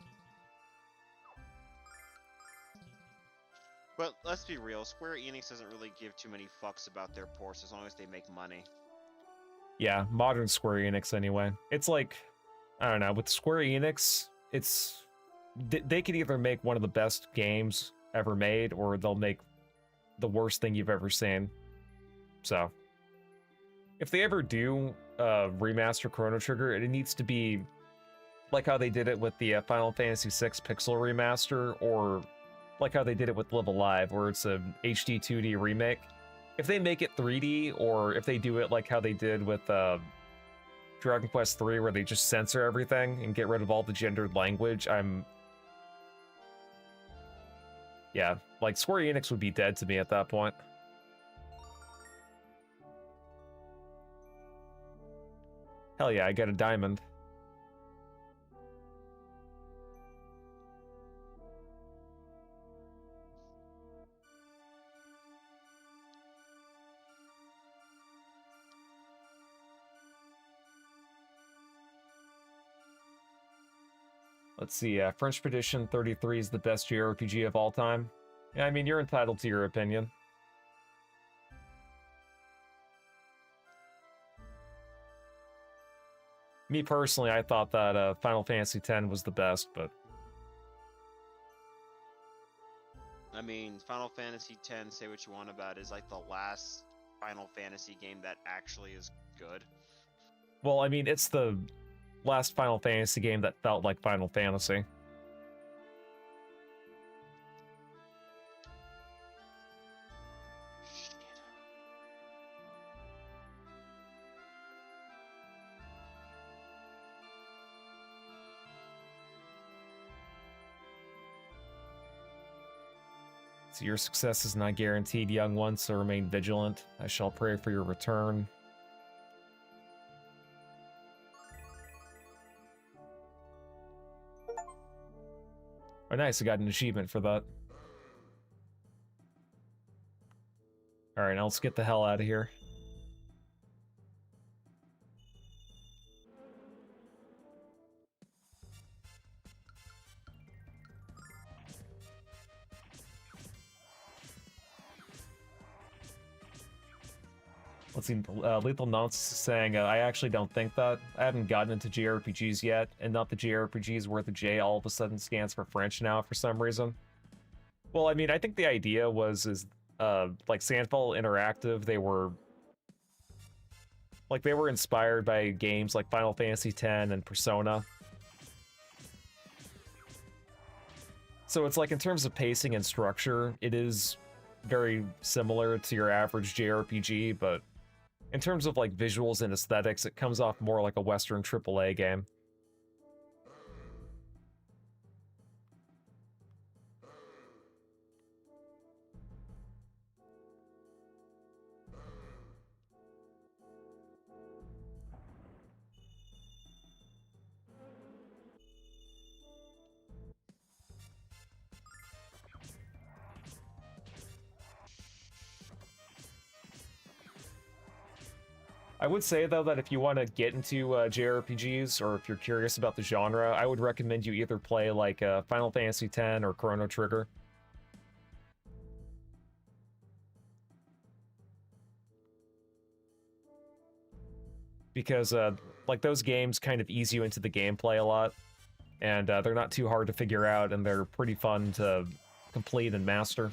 But let's be real, Square Enix doesn't really give too many fucks about their ports as long as they make money. Yeah, modern Square Enix anyway. It's like, I don't know, with Square Enix, it's... They can either make one of the best games ever made, or they'll make the worst thing you've ever seen. So, if they ever do remaster Chrono Trigger, it needs to be like how they did it with the Final Fantasy VI Pixel remaster, or like how they did it with Live Alive, where it's a HD 2D remake. If they make it 3D, or if they do it like how they did with Dragon Quest III, where they just censor everything and get rid of all the gendered language, yeah, like Square Enix would be dead to me at that point. Hell yeah, I got a diamond. Let's see, French Tradition 33 is the best JRPG of all time. Yeah, I mean, you're entitled to your opinion. Me personally, I thought that Final Fantasy X was the best, but... I mean, Final Fantasy X, say what you want about it, is like the last Final Fantasy game that actually is good. Well, I mean, it's the last Final Fantasy game that felt like Final Fantasy. So your success is not guaranteed, young one, so remain vigilant. I shall pray for your return. Oh, nice, I got an achievement for that. Alright, now let's get the hell out of here. Let's see, Lethal Nonsense is saying, I actually don't think that. I haven't gotten into JRPGs yet, and not the JRPGs where the J all of a sudden stands for French now for some reason. Well, I mean, I think the idea was, like Sandfall Interactive, they were inspired by games like Final Fantasy X and Persona. So it's like, in terms of pacing and structure, it is very similar to your average JRPG, but in terms of like visuals and aesthetics, it comes off more like a Western AAA game. I would say, though, that if you want to get into JRPGs, or if you're curious about the genre, I would recommend you either play, like, Final Fantasy X or Chrono Trigger. Because, like, those games kind of ease you into the gameplay a lot, and they're not too hard to figure out, and they're pretty fun to complete and master.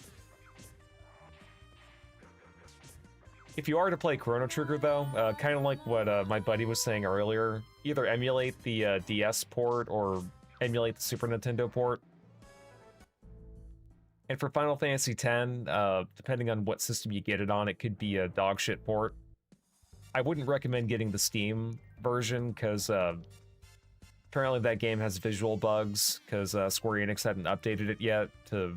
If you are to play Chrono Trigger, though, kind of like what my buddy was saying earlier, either emulate the DS port or emulate the Super Nintendo port. And for Final Fantasy X, depending on what system you get it on, it could be a dogshit port. I wouldn't recommend getting the Steam version, because apparently that game has visual bugs, because Square Enix hadn't updated it yet to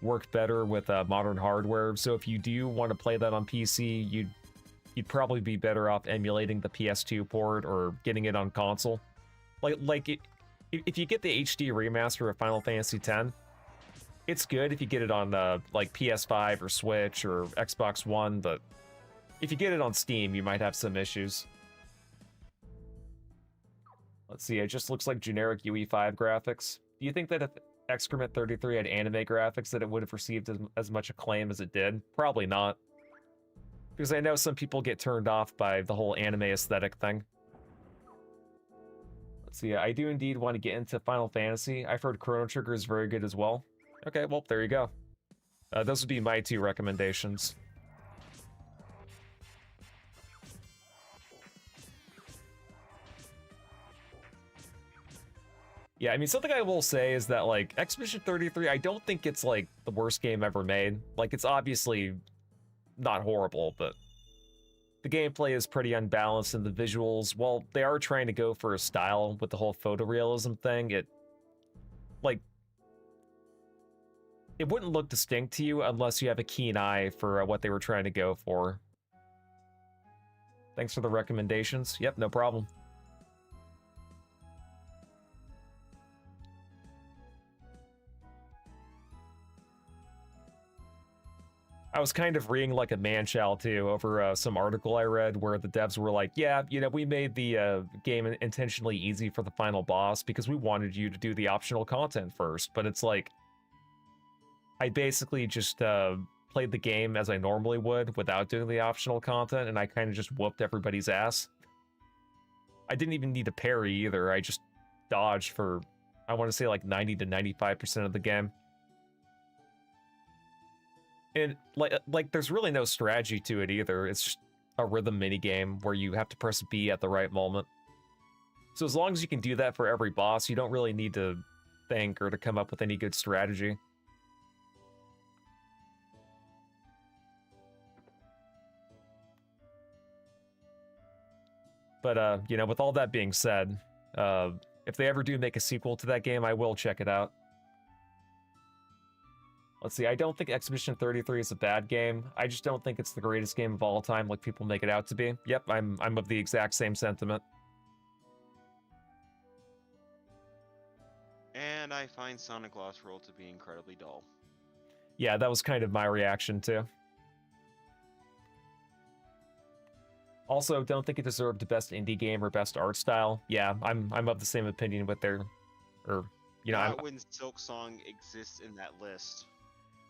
work better with modern hardware. So if you do want to play that on PC, you'd probably be better off emulating the PS2 port or getting it on console. If you get the HD remaster of Final Fantasy X, it's good if you get it on like PS5 or Switch or Xbox One, but if you get it on Steam, you might have some issues. Let's see, it just looks like generic UE5 graphics. Do you think that if Excrement 33 had anime graphics, that it would have received as much acclaim as it did? Probably not. Because I know some people get turned off by the whole anime aesthetic thing. Let's see, I do indeed want to get into Final Fantasy. I've heard Chrono Trigger is very good as well. Okay, well, there you go. Those would be my 2 recommendations. Yeah, I mean, something I will say is that, like, Expedition 33, I don't think it's, like, the worst game ever made. Like, it's obviously not horrible, but the gameplay is pretty unbalanced, and the visuals, while they are trying to go for a style with the whole photorealism thing, it wouldn't look distinct to you unless you have a keen eye for what they were trying to go for. Thanks for the recommendations. Yep, no problem. I was kind of reading like a man-child too over some article I read where the devs were like, yeah, you know, we made the game intentionally easy for the final boss because we wanted you to do the optional content first. But it's like, I basically just played the game as I normally would without doing the optional content, and I kind of just whooped everybody's ass. I didn't even need to parry either. I just dodged for, I want to say, like 90 to 95% of the game. And like there's really no strategy to it either. It's just a rhythm minigame where you have to press B at the right moment. So as long as you can do that for every boss, you don't really need to think or to come up with any good strategy. But, you know, with all that being said, if they ever do make a sequel to that game, I will check it out. Let's see, I don't think Expedition 33 is a bad game. I just don't think it's the greatest game of all time like people make it out to be. Yep, I'm of the exact same sentiment. And I find Sonic Lost World to be incredibly dull. Yeah, that was kind of my reaction too. Also, don't think it deserved Best Indie Game or Best Art Style. Yeah, I'm of the same opinion with their, or, you know, Not when Silk Song exists in that list.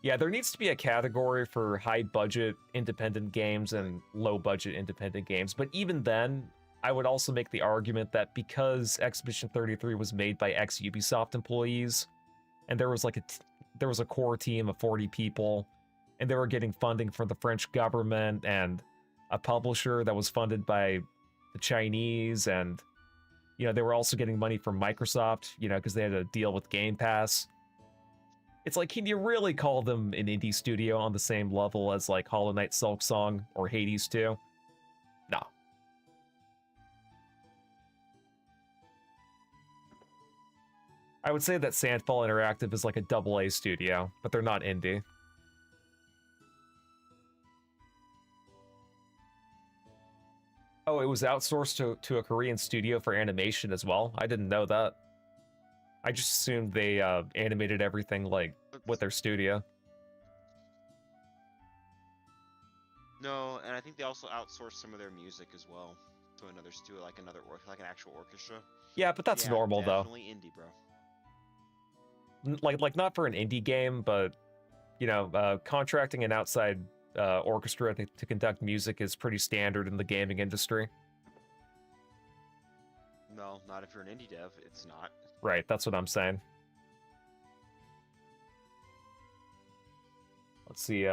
Yeah, there needs to be a category for high-budget independent games and low-budget independent games. But even then, I would also make the argument that because Expedition 33 was made by ex-Ubisoft employees, and there was like there was a core team of 40 people, and they were getting funding from the French government and a publisher that was funded by the Chinese, and, you know, they were also getting money from Microsoft, you know, because they had a deal with Game Pass. It's like, can you really call them an indie studio on the same level as, like, Hollow Knight Silk Song or Hades 2? No. I would say that Sandfall Interactive is like a AA studio, but they're not indie. Oh, it was outsourced to a Korean studio for animation as well? I didn't know that. I just assumed they animated everything, like, with their studio. No, and I think they also outsourced some of their music as well to another studio, like like an actual orchestra. Yeah, but that's Yeah, normal though. definitely indie, bro. Like not for an indie game, but contracting an outside orchestra to conduct music is pretty standard in the gaming industry. No, not if you're an indie dev. It's not. Right, that's what I'm saying. Let's see.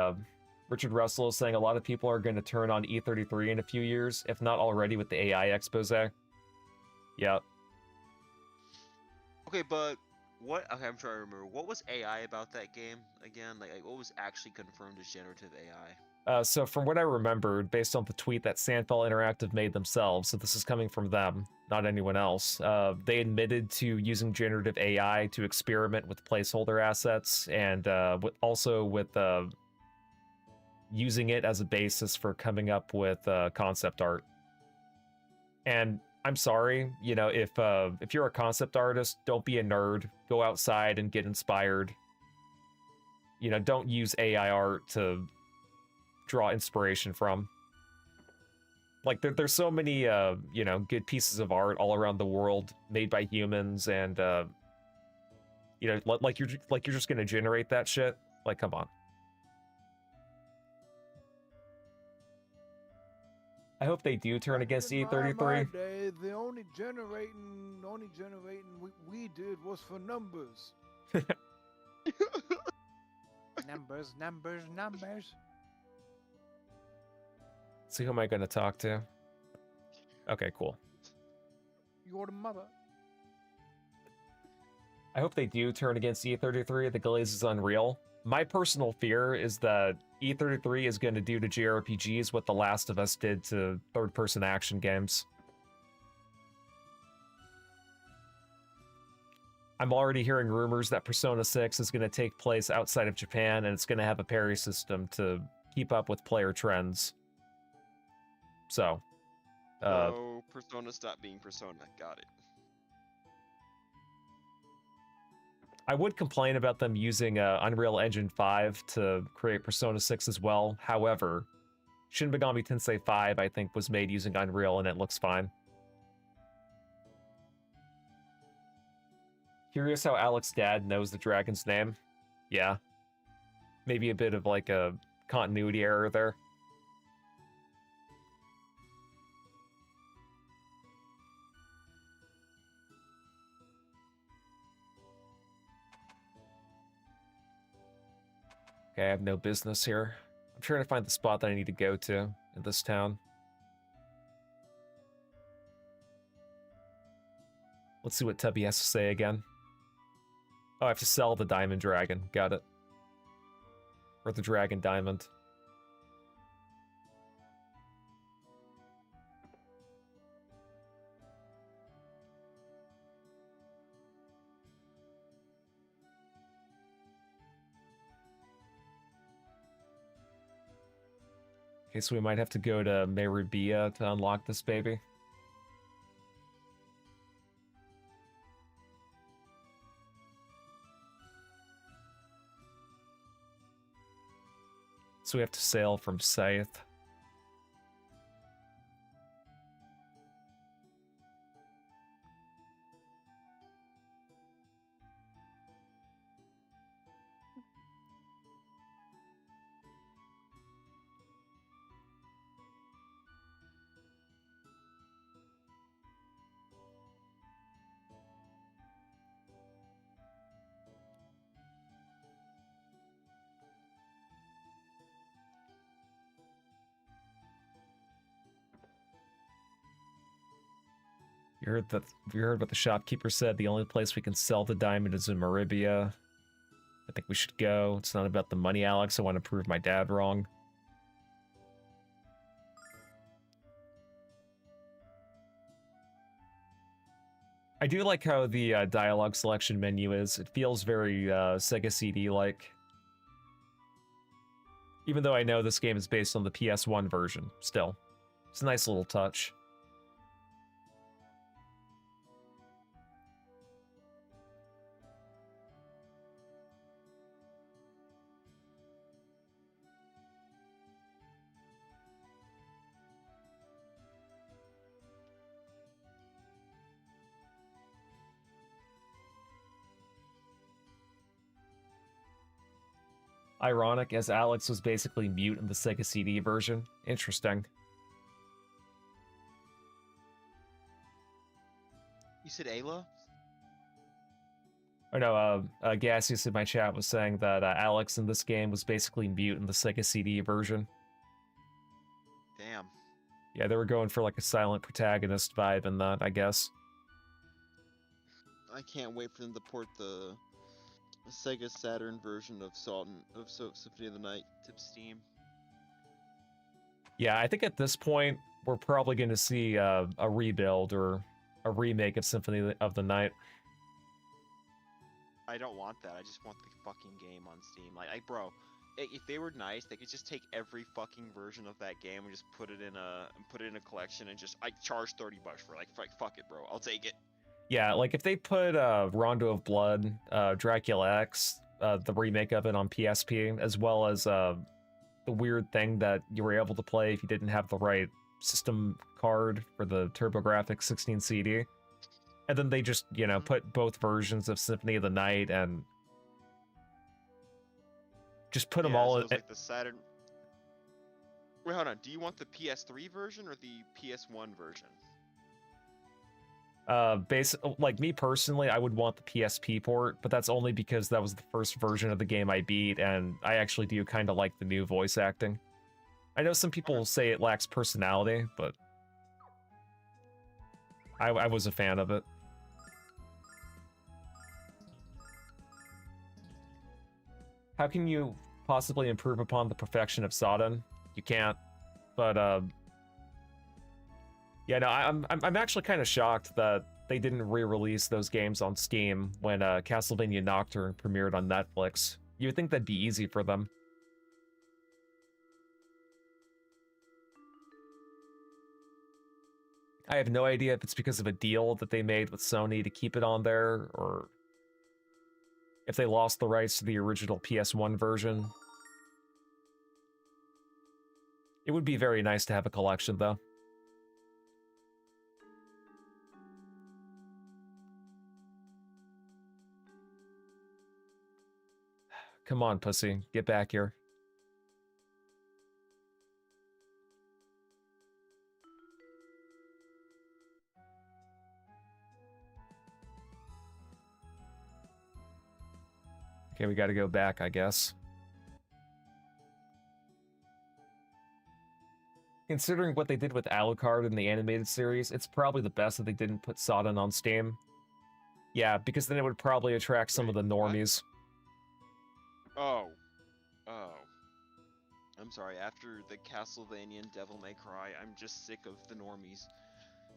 Richard Russell is saying a lot of people are going to turn on E33 in a few years, if not already with the AI expose. Yeah. Okay, but what? Okay, I'm trying to remember. What was AI about that game again? Like what was actually confirmed as generative AI? So from what I remembered, based on the tweet that Sandfall Interactive made themselves, so this is coming from them, not anyone else, they admitted to using generative AI to experiment with placeholder assets and also with using it as a basis for coming up with concept art. And I'm sorry, if you're a concept artist, don't be a nerd. Go outside and get inspired. Don't use AI art to draw inspiration from. Like there's so many good pieces of art all around the world made by humans, and like you're just gonna generate that shit. Like, come on. I hope they do turn against In my E33. day, the only generating we did was for numbers. Numbers. See, who am I gonna talk to? Okay, cool. You're the mother. I hope they do turn against E33. The glaze is unreal. My personal fear is that E33 is going to do to JRPGs what The Last of Us did to third-person action games. I'm already hearing rumors that Persona 6 is going to take place outside of Japan, and it's going to have a parry system to keep up with player trends. So, So Persona stopped being Persona. Got it. I would complain about them using Unreal Engine 5 to create Persona 6 as well. However, Shin Megami Tensei 5, I think, was made using Unreal, and it looks fine. Curious how Alex's dad knows the dragon's name. Yeah. Maybe a bit of, like, a continuity error there. Okay, I have no business here. I'm trying to find the spot that I need to go to in this town. Let's see what Tubby has to say again. Oh, I have to sell the diamond dragon. Got it. Or the dragon diamond. Okay, so we might have to go to Meribia to unlock this baby. So we have to sail from Scythe. You heard what the shopkeeper said. The only place we can sell the diamond is in Meribia. I think we should go. It's not about the money, Alex. I want to prove my dad wrong. I do like how the dialogue selection menu is. It feels very Sega CD-like. Even though I know this game is based on the PS1 version, still. It's a nice little touch. ironic, as Alex was basically mute in the Sega CD version. Interesting. You said Ayla? Oh no, Gassius in my chat was saying that Alex in this game was basically mute in the Sega CD version. Damn. Yeah, they were going for like a silent protagonist vibe in that, I guess. I can't wait for them to port the Sega Saturn version of Symphony of the Night to Steam. Yeah, I think at this point, we're probably going to see a rebuild or a remake of Symphony of the Night. I don't want that. I just want the fucking game on Steam. Like, bro, if they were nice, they could just take every fucking version of that game and just put it in a collection and just charge $30 for it. Like fuck it, bro. I'll take it. Yeah, like if they put Rondo of Blood, Dracula X, the remake of it on PSP, as well as the weird thing that you were able to play if you didn't have the right system card for the TurboGrafx 16 CD. And then they just, you know, put both versions of Symphony of the Night and just put them all so in. it's like the Saturn. Wait, hold on. Do you want the PS3 version or the PS1 version? Like me personally, I would want the PSP port, but that's only because that was the first version of the game I beat, and I actually do kind of like the new voice acting. I know some people say it lacks personality, but I was a fan of it. How can you possibly improve upon the perfection of Sodden? You can't. But yeah, no, I'm actually kind of shocked that they didn't re-release those games on Steam when Castlevania Nocturne premiered on Netflix. You would think that'd be easy for them. I have no idea if it's because of a deal that they made with Sony to keep it on there, or if they lost the rights to the original PS1 version. It would be very nice to have a collection, though. Come on, pussy. Get back here. Okay, we gotta go back, I guess. Considering what they did with Alucard in the animated series, it's probably the best that they didn't put Sodden on Steam. Yeah, because then it would probably attract some of the normies. Oh. I'm sorry, after the Castlevania and Devil May Cry, I'm just sick of the normies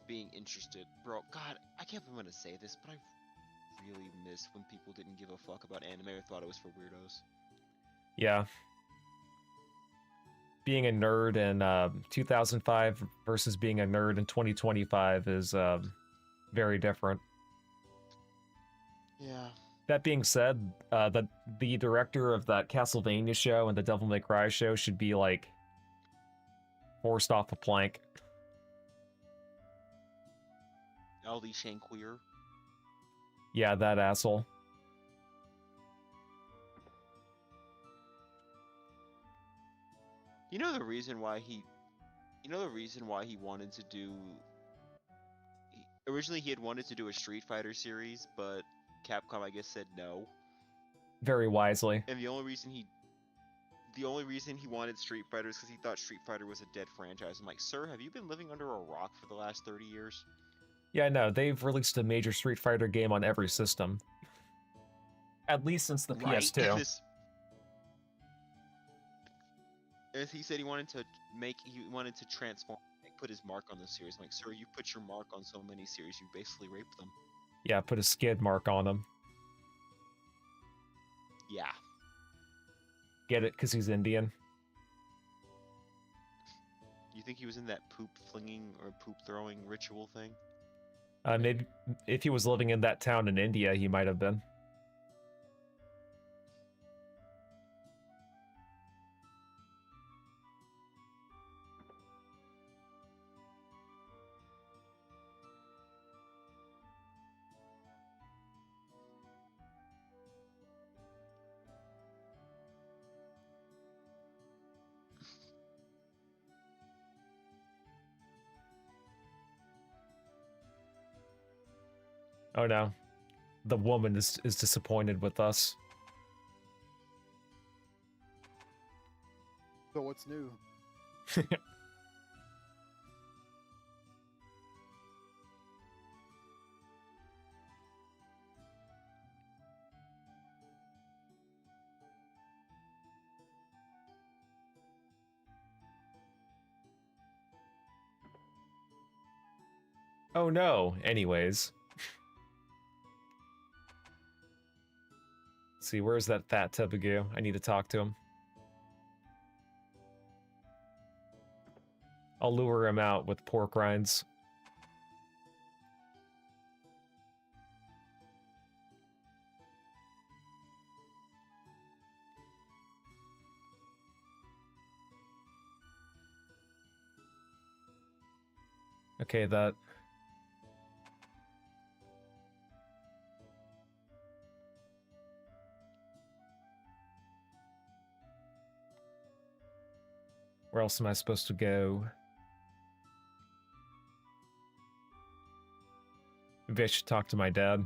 being interested. Bro, God, I can't believe I'm gonna say this, but I really miss when people didn't give a fuck about anime or thought it was for weirdos. Yeah. Being a nerd in 2005 versus being a nerd in 2025 is very different. Yeah. That being said, the director of that Castlevania show and the Devil May Cry show should be, like, forced off a plank. Aldi Shanqueer. Yeah, that asshole. You know the reason why he wanted to do. Originally, he had wanted to do a Street Fighter series, but Capcom, I guess, said no. Very wisely. And the only reason he wanted Street Fighter is because he thought Street Fighter was a dead franchise. I'm like, sir, have you been living under a rock for the last 30 years? Yeah, no, they've released a major Street Fighter game on every system. At least since the PS2. As he said, he wanted to transform, put his mark on the series. I'm like, sir, you put your mark on so many series, you basically raped them. Yeah, put a skid mark on him. Yeah. Get it? Because he's Indian. You think he was in that poop flinging or poop throwing ritual thing? Maybe if he was living in that town in India, he might have been. Oh no. The woman is disappointed with us. So what's new? Oh no. Anyways. Let's see, where's that fat tub of goo? I need to talk to him. I'll lure him out with pork rinds. Okay, that... Where else am I supposed to go? Maybe I should talk to my dad.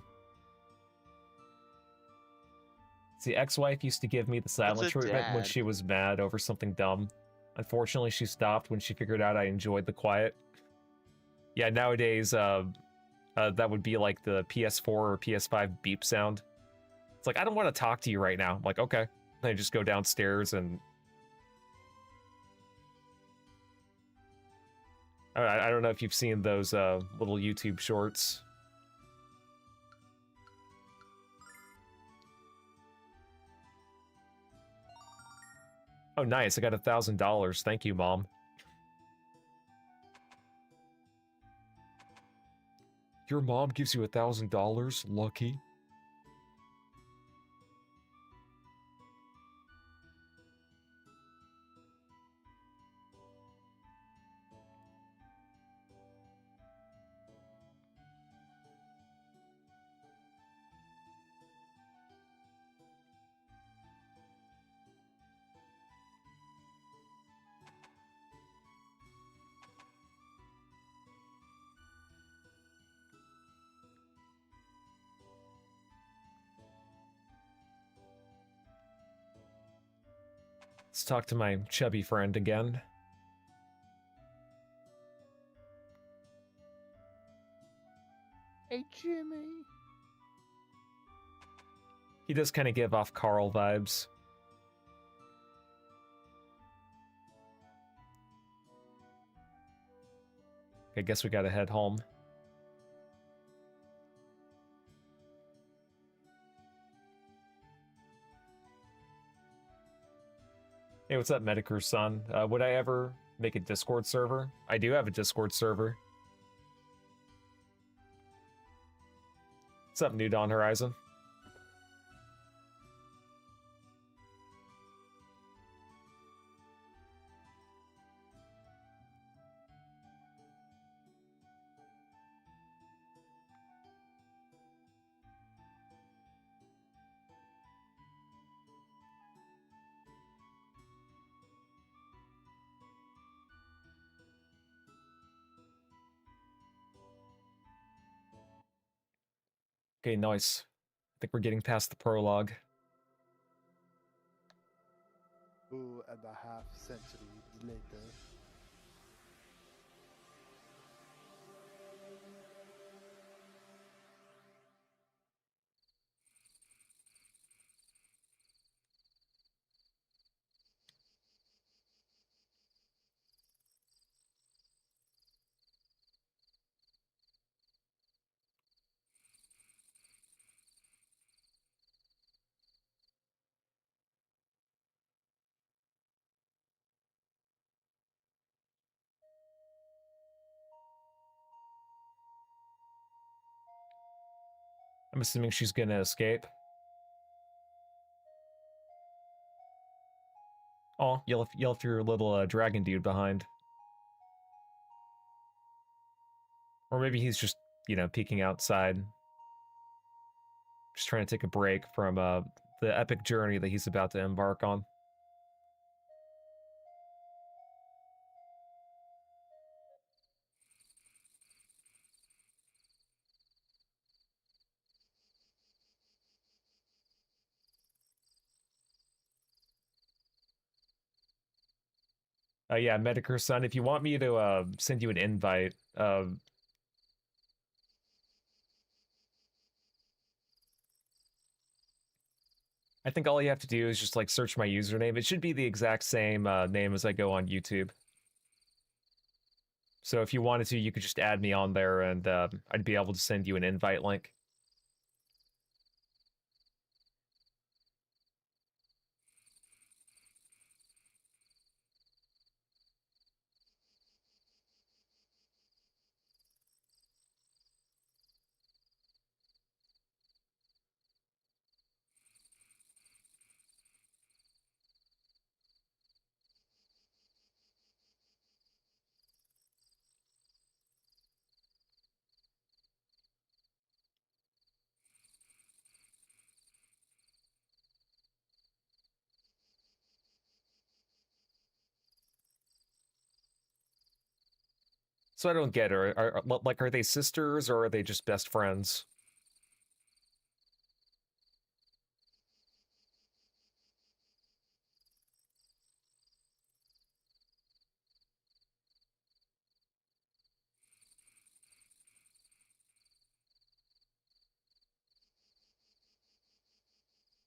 See, ex-wife used to give me the silent a treatment when dad? she was mad over something dumb. Unfortunately, she stopped when she figured out I enjoyed the quiet. Yeah, nowadays, that would be like the PS4 or PS5 beep sound. It's like, I don't want to talk to you right now. I'm like, okay. And I just go downstairs and... I don't know if you've seen those little YouTube shorts. Oh, nice. I got $1,000. Thank you, Mom. Your mom gives you $1,000? Lucky. Let's talk to my chubby friend again. Hey, Jimmy. He does kind of give off Carl vibes. I guess we gotta head home. Hey, what's up, Mediker's son? Would I ever make a Discord server? I do have a Discord server. What's up, New Dawn Horizon? Okay, nice. I think we're getting past the prologue. 2.5 centuries later. I'm assuming she's gonna escape. Oh, you left your little dragon dude behind. Or maybe he's just, you know, peeking outside. Just trying to take a break from the epic journey that he's about to embark on. Yeah, Medicare son, if you want me to send you an invite, I think all you have to do is just like search my username. It should be the exact same name as I go on YouTube. So if you wanted to, you could just add me on there and I'd be able to send you an invite link. So I don't get her. Are they sisters or are they just best friends?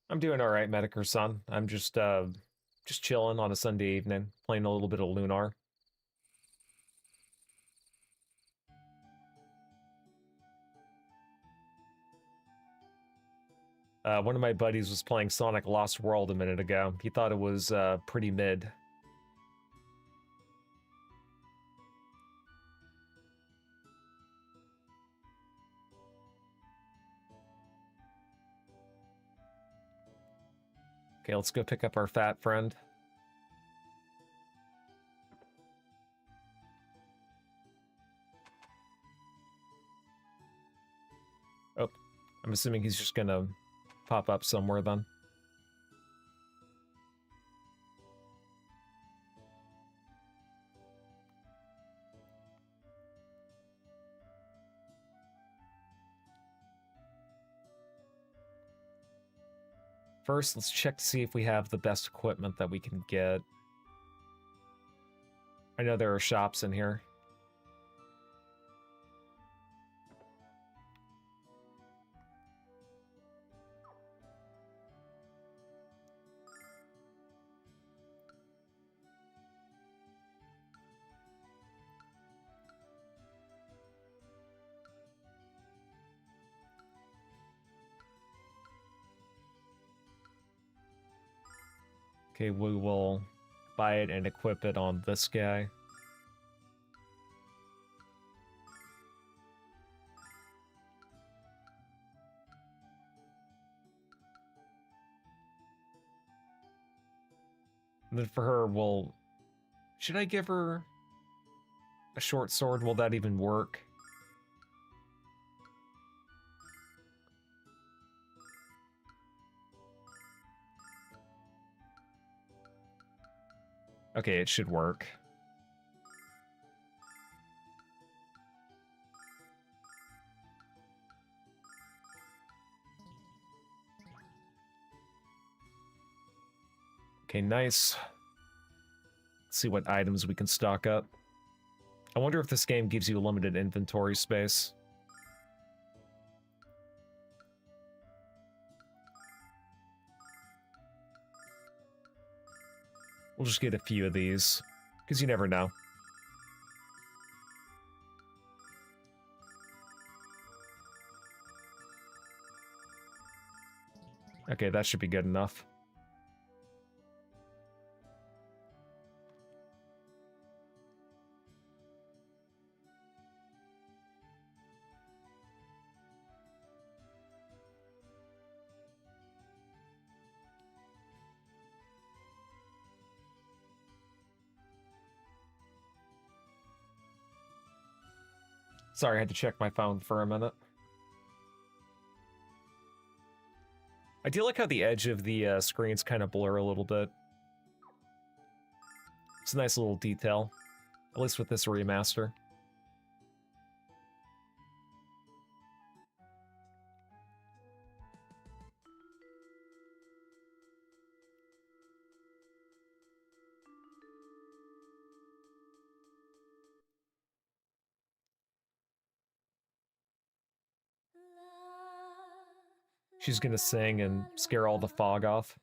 I'm doing all right, Medicare son. I'm just chilling on a Sunday evening, playing a little bit of Lunar. One of my buddies was playing Sonic Lost World a minute ago. He thought it was pretty mid. Okay, let's go pick up our fat friend. Oh, I'm assuming he's just gonna pop up somewhere then. First, let's check to see if we have the best equipment that we can get. I know there are shops in here. Okay, we will buy it and equip it on this guy. And then for her, we'll... Should I give her a short sword? Will that even work? Okay, it should work. Okay, nice. Let's see what items we can stock up. I wonder if this game gives you limited inventory space. We'll just get a few of these, because you never know. Okay, that should be good enough. Sorry, I had to check my phone for a minute. I do like how the edge of the screens kind of blur a little bit. It's a nice little detail, at least with this remaster. She's gonna sing and scare all the fog off.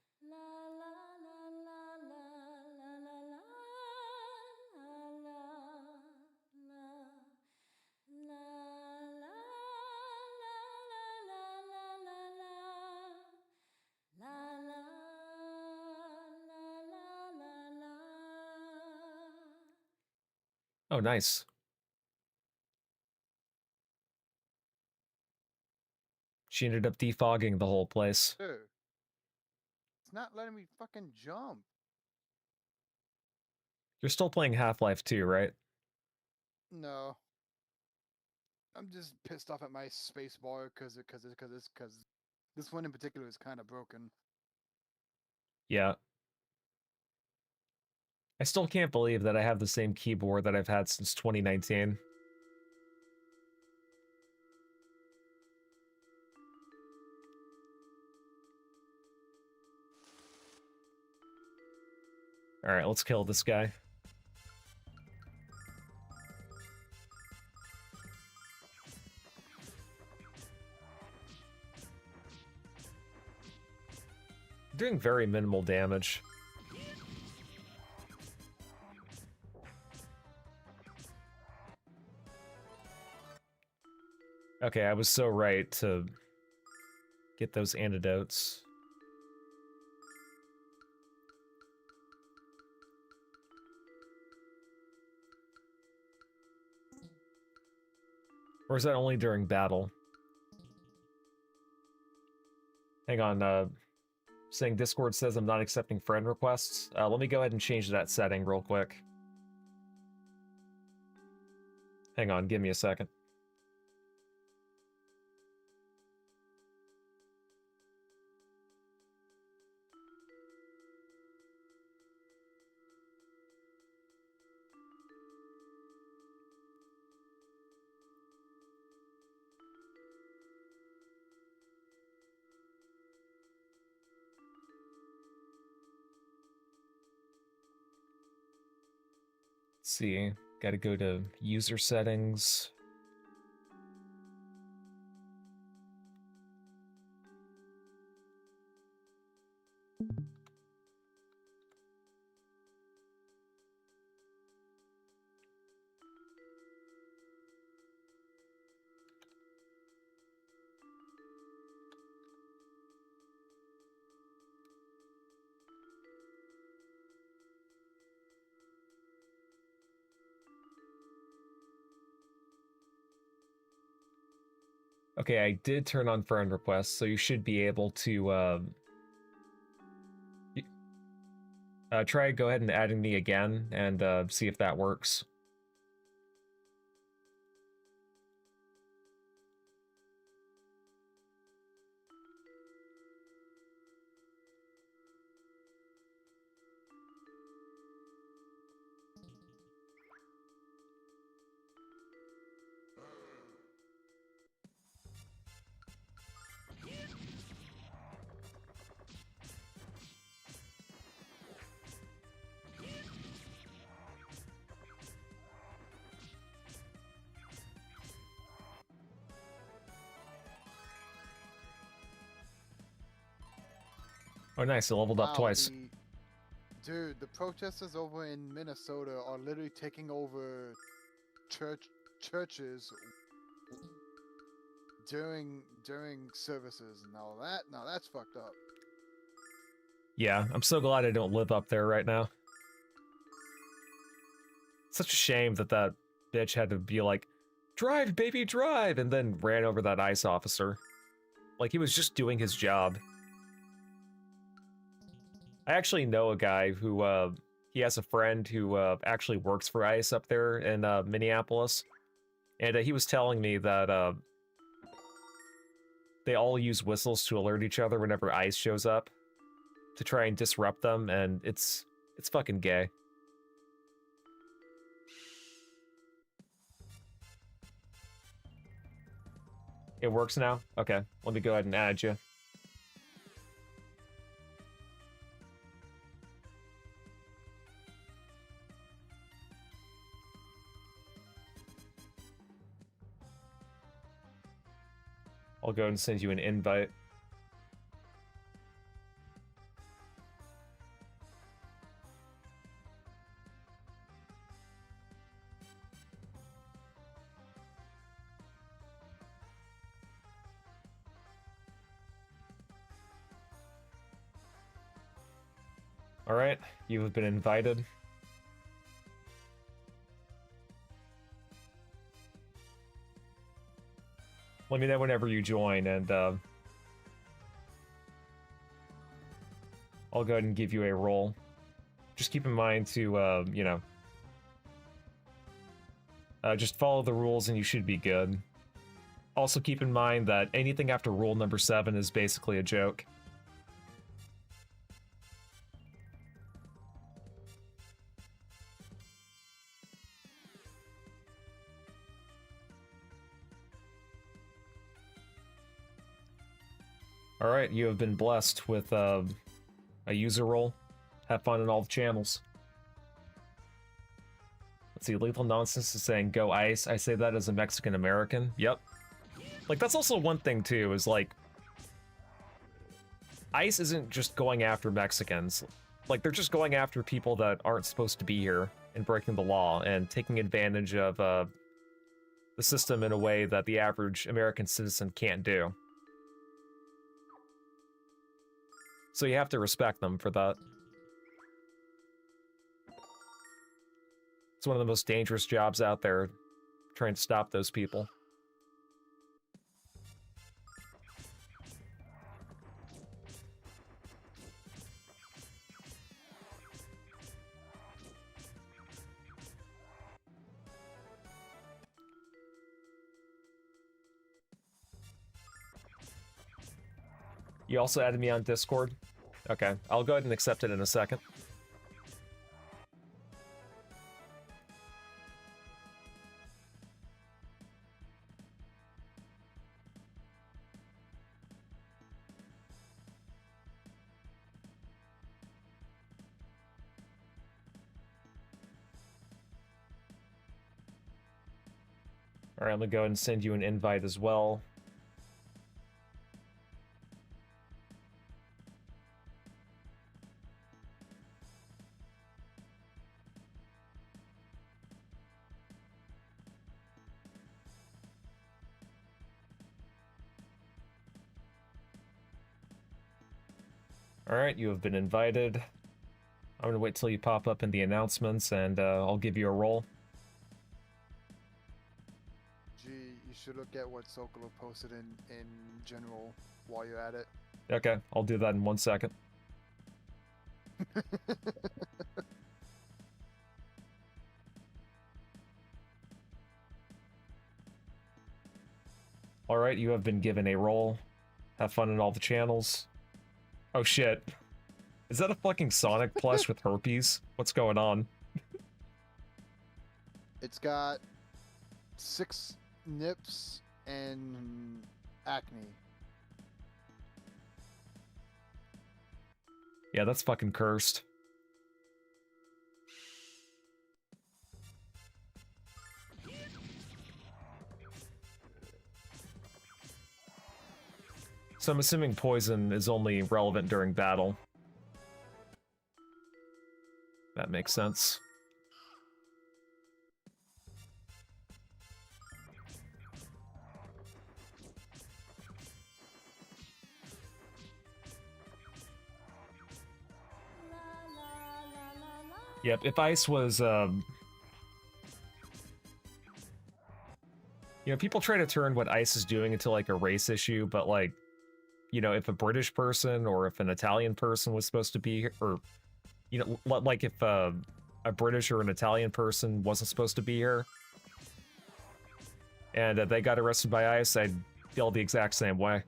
Oh, nice. She ended up defogging the whole place. Dude. It's not letting me fucking jump. You're still playing Half-Life 2, right? No. I'm just pissed off at my space bar because this one in particular is kind of broken. Yeah. I still can't believe that I have the same keyboard that I've had since 2019. Alright, let's kill this guy. Doing very minimal damage. Okay, I was so right to get those antidotes. Or is that only during battle? Hang on, saying Discord says I'm not accepting friend requests. Let me go ahead and change that setting real quick. Hang on, give me a second. Let's see, gotta go to user settings. Okay, I did turn on friend requests, so you should be able to, try go ahead and adding me again, and, see if that works. Oh nice, I leveled up Wow, twice. Dude, the protesters over in Minnesota are literally taking over churches during services and all that. Now that's fucked up. Yeah, I'm so glad I don't live up there right now. Such a shame that that bitch had to be like, drive, baby, drive, and then ran over that ICE officer. Like, he was just doing his job. I actually know a guy who, he has a friend who, actually works for ICE up there in, Minneapolis. And he was telling me that, they all use whistles to alert each other whenever ICE shows up. To try and disrupt them, and it's fucking gay. It works now? Okay, let me go ahead and add you. I'll go and send you an invite. Alright, you have been invited. Let me know whenever you join, and I'll go ahead and give you a role. Just keep in mind to, you know, just follow the rules and you should be good. Also keep in mind that anything after rule number 7 is basically a joke. Alright, you have been blessed with a user role. Have fun in all the channels. Let's see, Lethal Nonsense is saying, go Ice. I say that as a Mexican American. Yep. Like, that's also one thing, too, is like, ICE isn't just going after Mexicans. Like, they're just going after people that aren't supposed to be here and breaking the law and taking advantage of the system in a way that the average American citizen can't do. So you have to respect them for that. It's one of the most dangerous jobs out there, trying to stop those people. You also added me on Discord? Okay, I'll go ahead and accept it in a second. Alright, I'm gonna go ahead and send you an invite as well. Alright, you have been invited. I'm gonna wait till you pop up in the announcements and I'll give you a role. Gee, you should look at what Sokolo posted in general while you're at it. Okay, I'll do that in 1 second. Alright, you have been given a role. Have fun in all the channels. Oh shit. Is that a fucking Sonic plush with herpes? What's going on? It's got 6 nips and acne. Yeah, that's fucking cursed. So I'm assuming poison is only relevant during battle. That makes sense. Yep, if ice was, you know, people try to turn what ice is doing into, like, a race issue, but, like, you know, if a British person or if an Italian person was supposed to be here, or, you know, like if a British or an Italian person wasn't supposed to be here, and they got arrested by ICE, I'd feel the exact same way.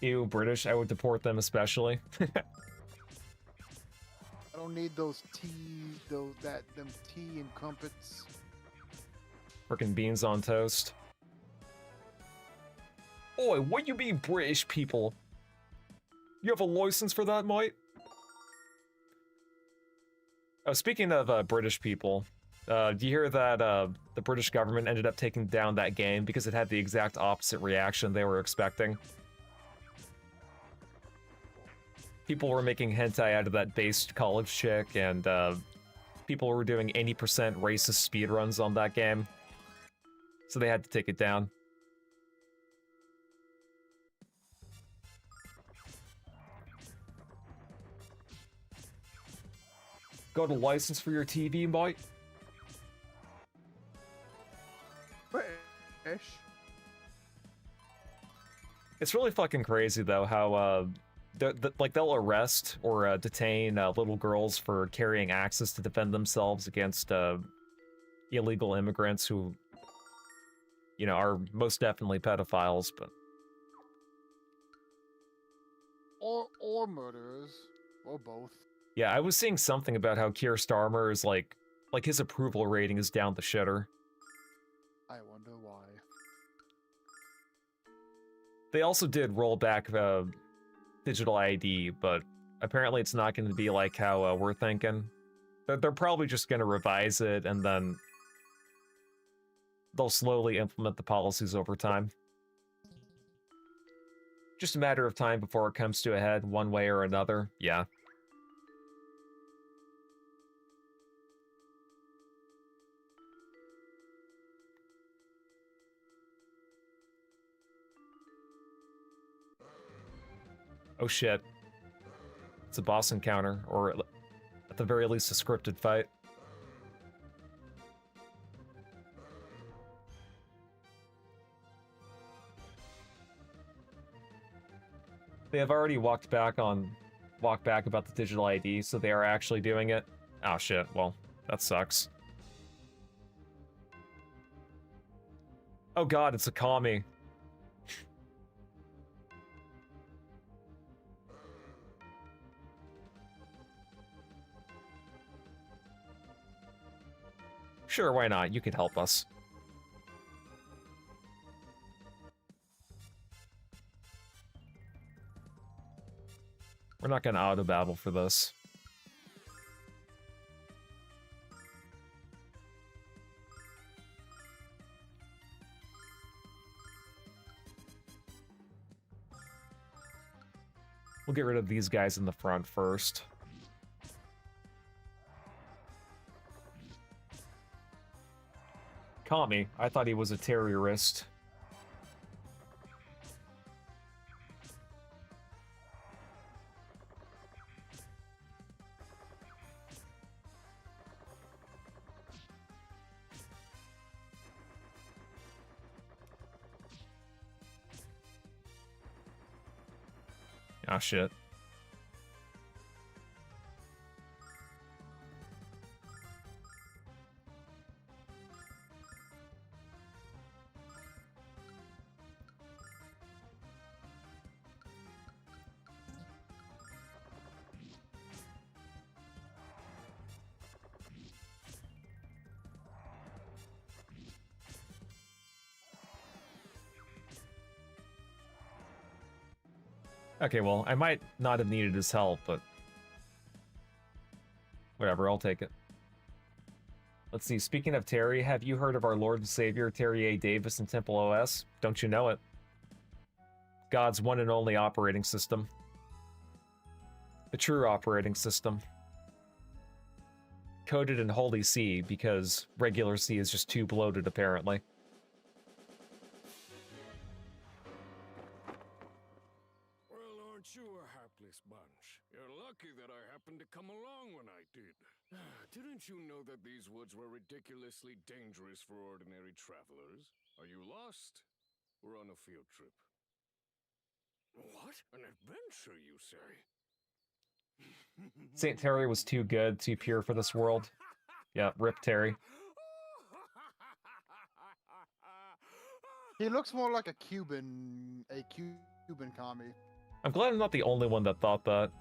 Ew, British, I would deport them especially. I don't need those them tea and crumpets. Frickin' beans on toast. Oi, what you mean British people? You have a license for that, mate? Oh, speaking of British people, Do you hear that the British government ended up taking down that game because it had the exact opposite reaction they were expecting? People were making hentai out of that based college chick, and people were doing 80% racist speedruns on that game. So they had to take it down. Got a license for your TV, mate? British. It's really fucking crazy, though, how like they'll arrest or detain little girls for carrying axes to defend themselves against illegal immigrants who, you know, are most definitely pedophiles. But Or murderers. Or both. yeah, I was seeing something about how Keir Starmer is like his approval rating is down the shitter. I wonder why. They also did roll back digital ID, but apparently it's not going to be like how we're thinking. They're probably just going to revise it, and then they'll slowly implement the policies over time. Just a matter of time before it comes to a head one way or another, yeah. Oh shit. It's a boss encounter, or at the very least a scripted fight. They have already walked back about the digital ID, so they are actually doing it. Oh shit, well, that sucks. Oh god, it's a commie. Sure, why not? You could help us. We're not gonna auto-babble for this. We'll get rid of these guys in the front first. Kami, I thought he was a terrorist. Ah, shit. Okay, well, I might not have needed his help, but whatever, I'll take it. Let's see, speaking of Terry, have you heard of our Lord and Savior, Terry A. Davis in Temple OS? Don't you know it? God's one and only operating system. The true operating system. Coded in Holy C, because regular C is just too bloated, apparently. Well, aren't you a hapless bunch? You're lucky that I happened to come along when I did. Didn't you know that these woods were ridiculously dangerous for ordinary travelers? Are you lost? Or on a field trip? What? An adventure, you say? St. Terry was too good, too pure for this world. Yeah, rip Terry. He looks more like a Cuban commie. I'm glad I'm not the only one that thought that.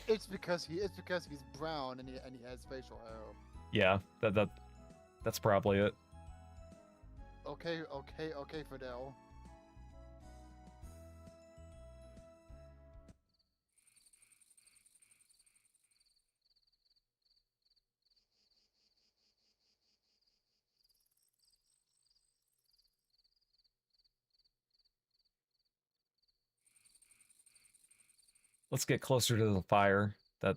It's because he's brown and he has facial hair. Yeah, that's probably it. Okay, Fidel. Let's get closer to the fire. That,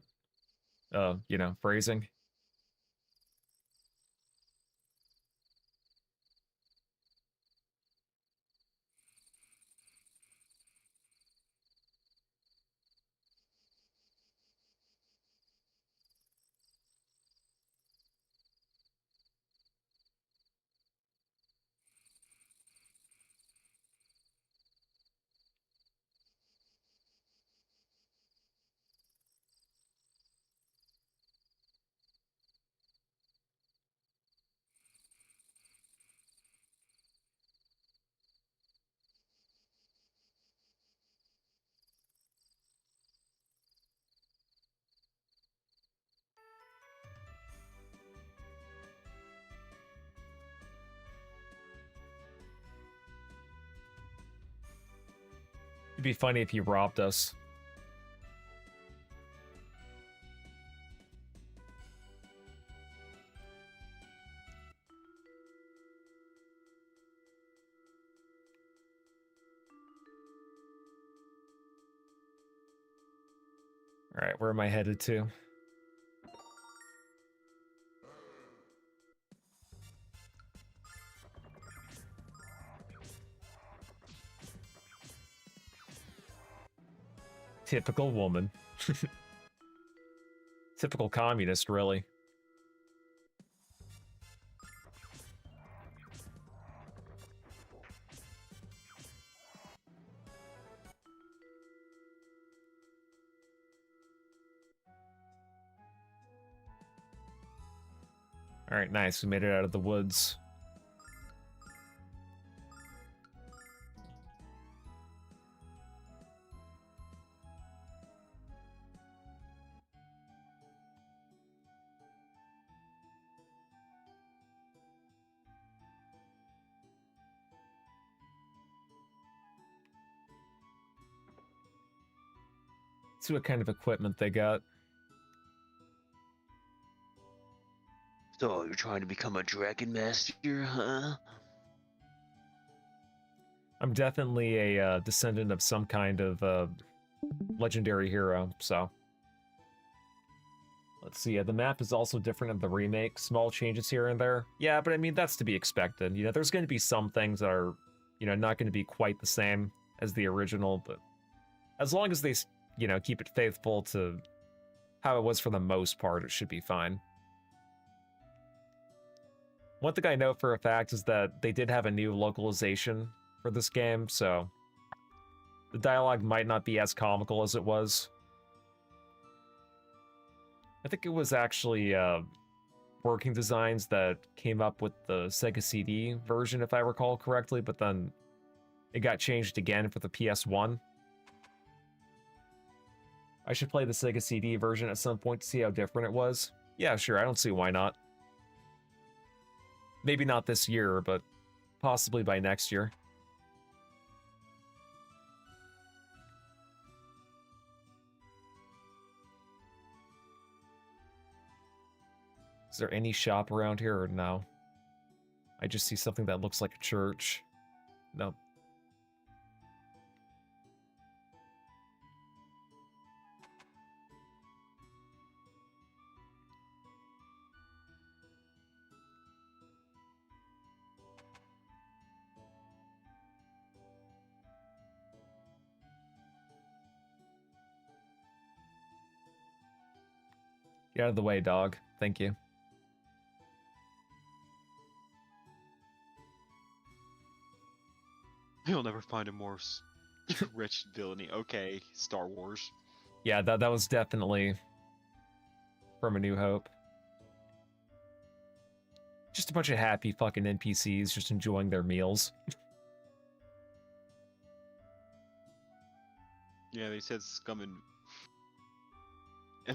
you know, phrasing. It'd be funny if he robbed us. Alright, where am I headed to? Typical woman. Typical communist, really. Alright, nice. We made it out of the woods. See what kind of equipment they got. So you're trying to become a dragon master, huh? I'm definitely a descendant of some kind of legendary hero, so. Let's see, the map is also different in the remake. Small changes here and there. Yeah, but I mean, that's to be expected. You know, there's going to be some things that are, you know, not going to be quite the same as the original, but as long as they, you know, keep it faithful to how it was for the most part, it should be fine. One thing I know for a fact is that they did have a new localization for this game, so the dialogue might not be as comical as it was. I think it was actually Working Designs that came up with the Sega CD version, if I recall correctly, but then it got changed again for the PS1. I should play the Sega CD version at some point to see how different it was. Yeah, sure, I don't see why not. Maybe not this year, but possibly by next year. Is there any shop around here or no? I just see something that looks like a church. Nope. Get out of the way, dog. Thank you. You'll never find a more rich villainy. Okay, Star Wars. Yeah, that was definitely from A New Hope. Just a bunch of happy fucking NPCs just enjoying their meals. Yeah, they said scum and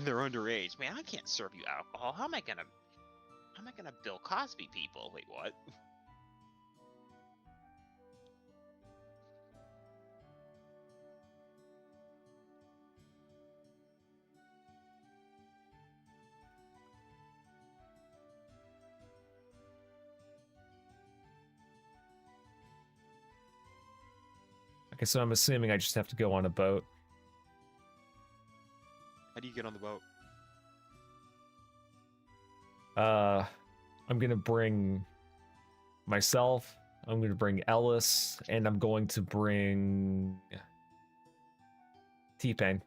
they're underage. Man, I can't serve you alcohol. How am I gonna Bill Cosby people? Wait, what? Okay, so I'm assuming I just have to go on a boat. do you get on the boat? I'm gonna bring myself. I'm gonna bring Ellis, and I'm going to bring T-Pain.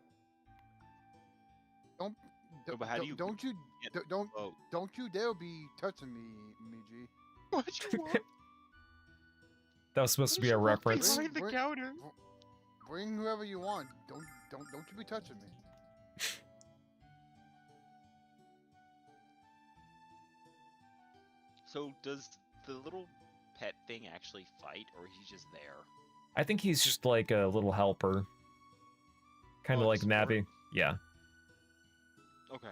Don't No, but how do you don't you get d- don't Oh, don't you dare be touching me, G. what you want? That was supposed to be a What did you want reference. behind the Bring- counter? Bring whoever you want. Don't you be touching me. So does the little pet thing actually fight, or he's just there? I think he's just like a little helper. Kind of Oh, like support. Navi. Yeah. Okay.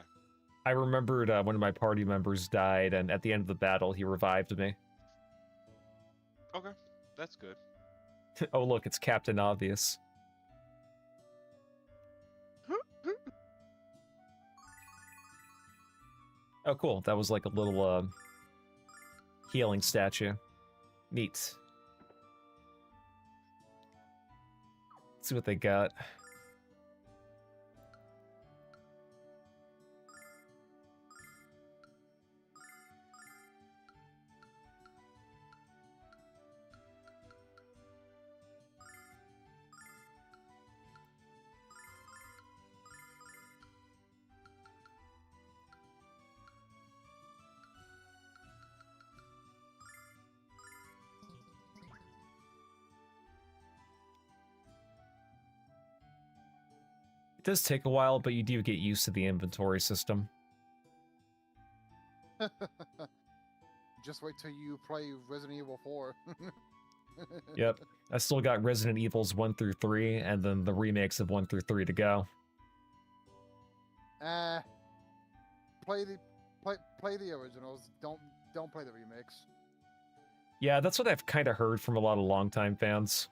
I remembered one of my party members died, and at the end of the battle, he revived me. Okay, that's good. Oh, look, it's Captain Obvious. Oh, cool. That was like a little healing statue. Neat. Let's see what they got. It does take a while, but you do get used to the inventory system. Just wait till you play Resident Evil 4. Yep. I still got Resident Evils 1 through 3, and then the remakes of 1 through 3 to go. Play the originals. Don't play the remakes. Yeah, that's what I've kind of heard from a lot of longtime fans.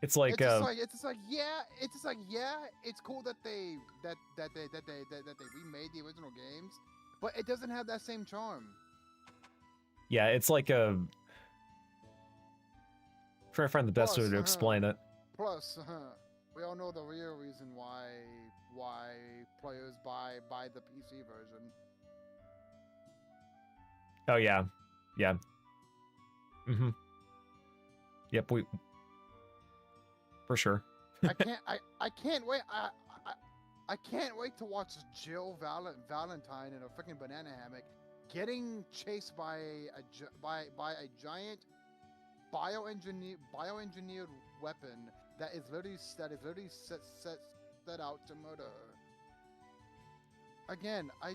It's like, it's just like yeah, it's cool that they remade the original games, but it doesn't have that same charm. yeah, it's like a... Trying to find the best way Plus, to explain it. Plus, we all know the real reason why players buy the PC version. Oh, yeah. Yeah. Mm-hmm. Yep, for sure. I can't wait. I can't wait to watch Jill Valentine in a freaking banana hammock getting chased by a giant bioengineered weapon that is literally set out to murder her. Again, I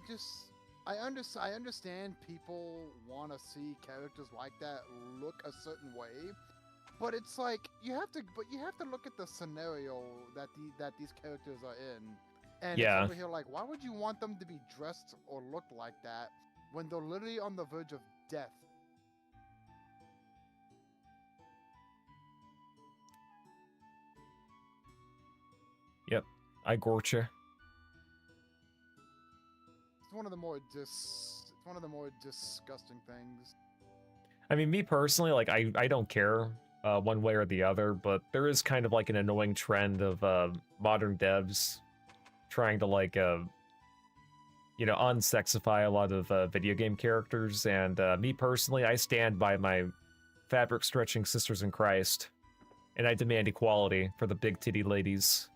understand people want to see characters like that look a certain way, but it's like you have to look at the scenario that these characters are in, and Yeah. it's over here like, why would you want them to be dressed or look like that when they're literally on the verge of death? Yep, I gotcha. It's one of the more disgusting things. I mean, me personally, like, I don't care one way or the other, but there is kind of like an annoying trend of modern devs trying to, like, you know, unsexify a lot of video game characters, and me personally, I stand by my fabric-stretching sisters in Christ, and I demand equality for the big titty ladies.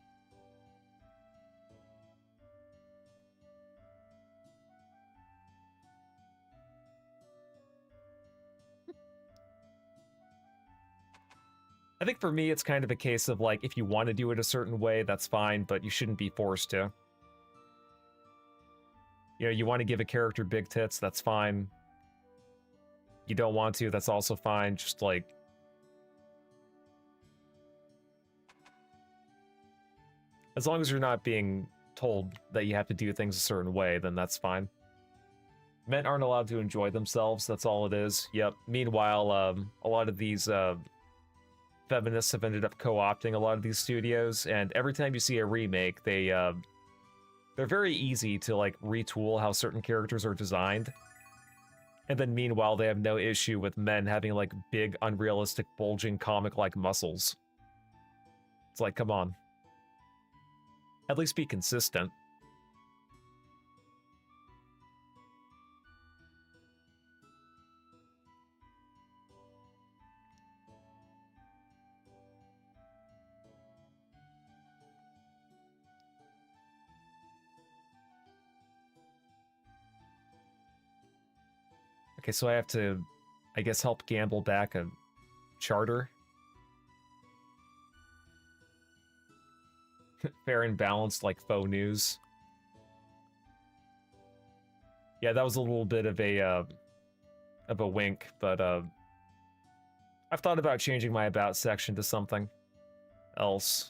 I think for me, it's kind of a case of, like, if you want to do it a certain way, that's fine, but you shouldn't be forced to. You know, you want to give a character big tits, that's fine. You don't want to, that's also fine. Just, like... as long as you're not being told that you have to do things a certain way, then that's fine. Men aren't allowed to enjoy themselves, that's all it is. Yep. Meanwhile, a lot of these, feminists have ended up co-opting a lot of these studios, and every time you see a remake, they're very easy to, like, retool how certain characters are designed. And then meanwhile, they have no issue with men having, like, big, unrealistic, bulging, comic-like muscles. It's like, come on. At least be consistent. Okay, so I have to, I guess, help gamble back a charter. Fair and balanced, like faux news. Yeah, that was a little bit of a wink, but I've thought about changing my about section to something else.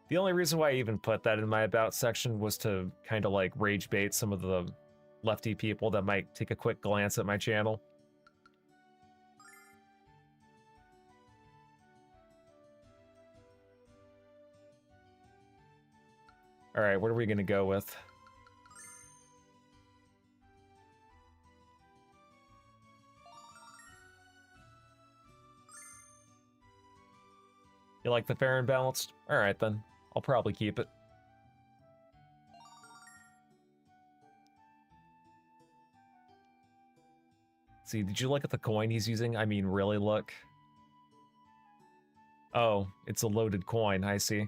The only reason why I even put that in my about section was to kind of like rage bait some of the lefty people that might take a quick glance at my channel. All right, what are we gonna go with? You like the fair and balanced? All right, then. I'll probably keep it. See, did you look at the coin he's using? I mean, really look. Oh, it's a loaded coin, I see.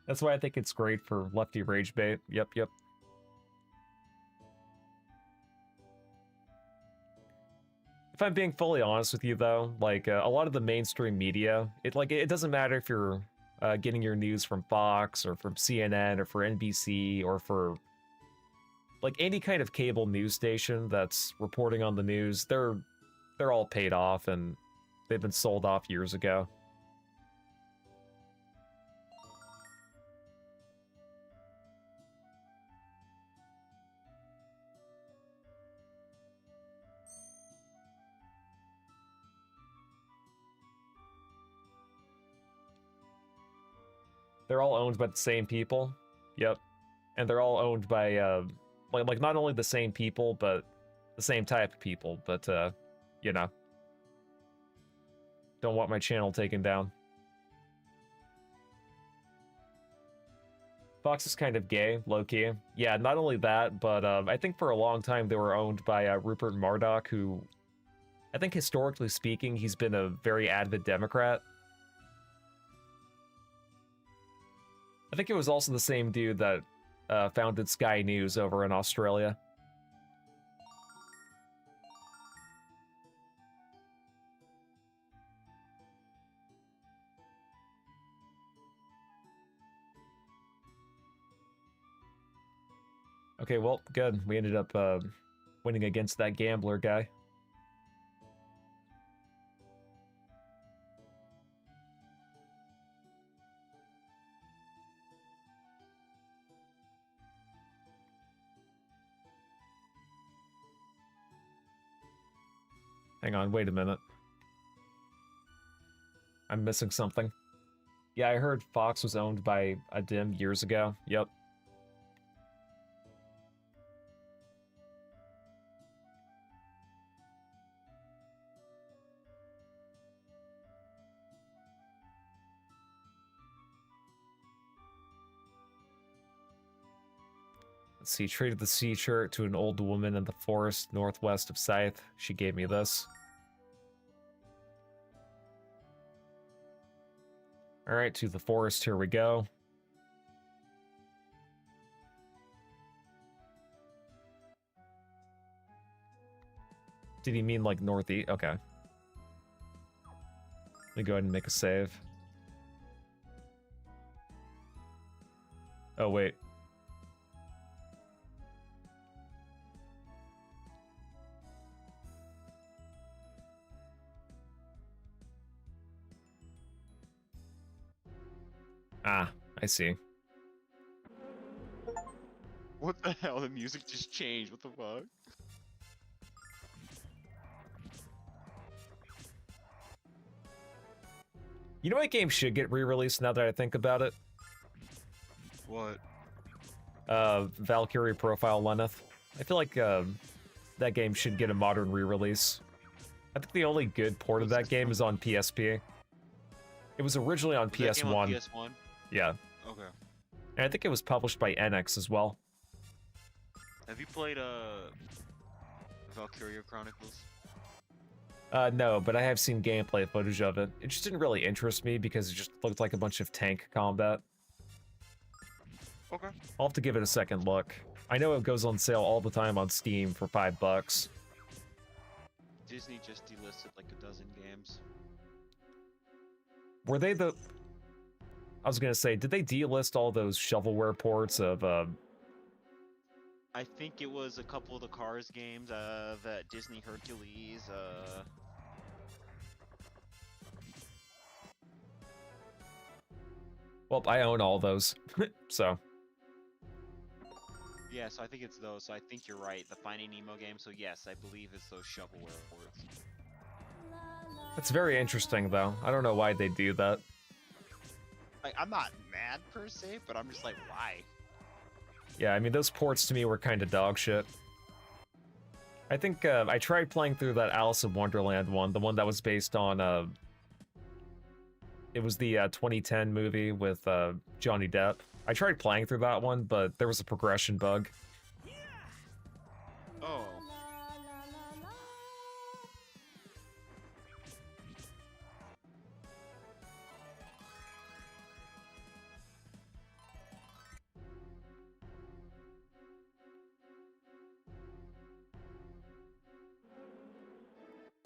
That's why I think it's great for lefty rage bait. Yep, yep. If I'm being fully honest with you, though, like, a lot of the mainstream media, it doesn't matter if you're getting your news from Fox, or from CNN, or for NBC, or for, like, any kind of cable news station that's reporting on the news, they're all paid off, and they've been sold off years ago. They're all owned by the same people. Yep. And they're all owned by, like not only the same people, but the same type of people, but, you know. Don't want my channel taken down. Fox is kind of gay, low-key. Yeah, not only that, but I think for a long time they were owned by Rupert Murdoch, who, I think historically speaking, he's been a very avid Democrat. I think it was also the same dude that founded Sky News over in Australia. Okay, well, good. We ended up winning against that gambler guy. Hang on, wait a minute. I'm missing something. Yeah, I heard Fox was owned by a dim years ago. Yep. Let's see, traded the sea shirt to an old woman in the forest northwest of Scythe. She gave me this. Alright, to the forest, here we go. Did he mean like northeast? Okay. Let me go ahead and make a save. Oh, wait. Ah, I see. What the hell? The music just changed. What the fuck? You know what game should get re-released now that I think about it? What? Valkyrie Profile Lenneth. I feel like that game should get a modern re-release. I think the only good port of that game is on PSP. It was originally on Was that game on PS1. PS1? Yeah. Okay. And I think it was published by NX as well. Have you played Valkyria Chronicles? No, but I have seen gameplay footage of it. It just didn't really interest me because it just looked like a bunch of tank combat. Okay. I'll have to give it a second look. I know it goes on sale all the time on Steam for $5. Disney just delisted like a dozen games. Were they the... I was gonna say, did they delist all those shovelware ports of, I think it was a couple of the Cars games, that Disney Hercules, Well, I own all those, so... Yeah, so I think it's those. So I think you're right. The Finding Nemo game. So yes, I believe it's those shovelware ports. It's very interesting, though. I don't know why they do that. Like, I'm not mad per se, but I'm just like, why? Yeah, I mean, those ports to me were kind of dog shit. I think, I tried playing through that Alice in Wonderland one, the one that was based on, it was the 2010 movie with Johnny Depp. I tried playing through that one, but there was a progression bug. Oh.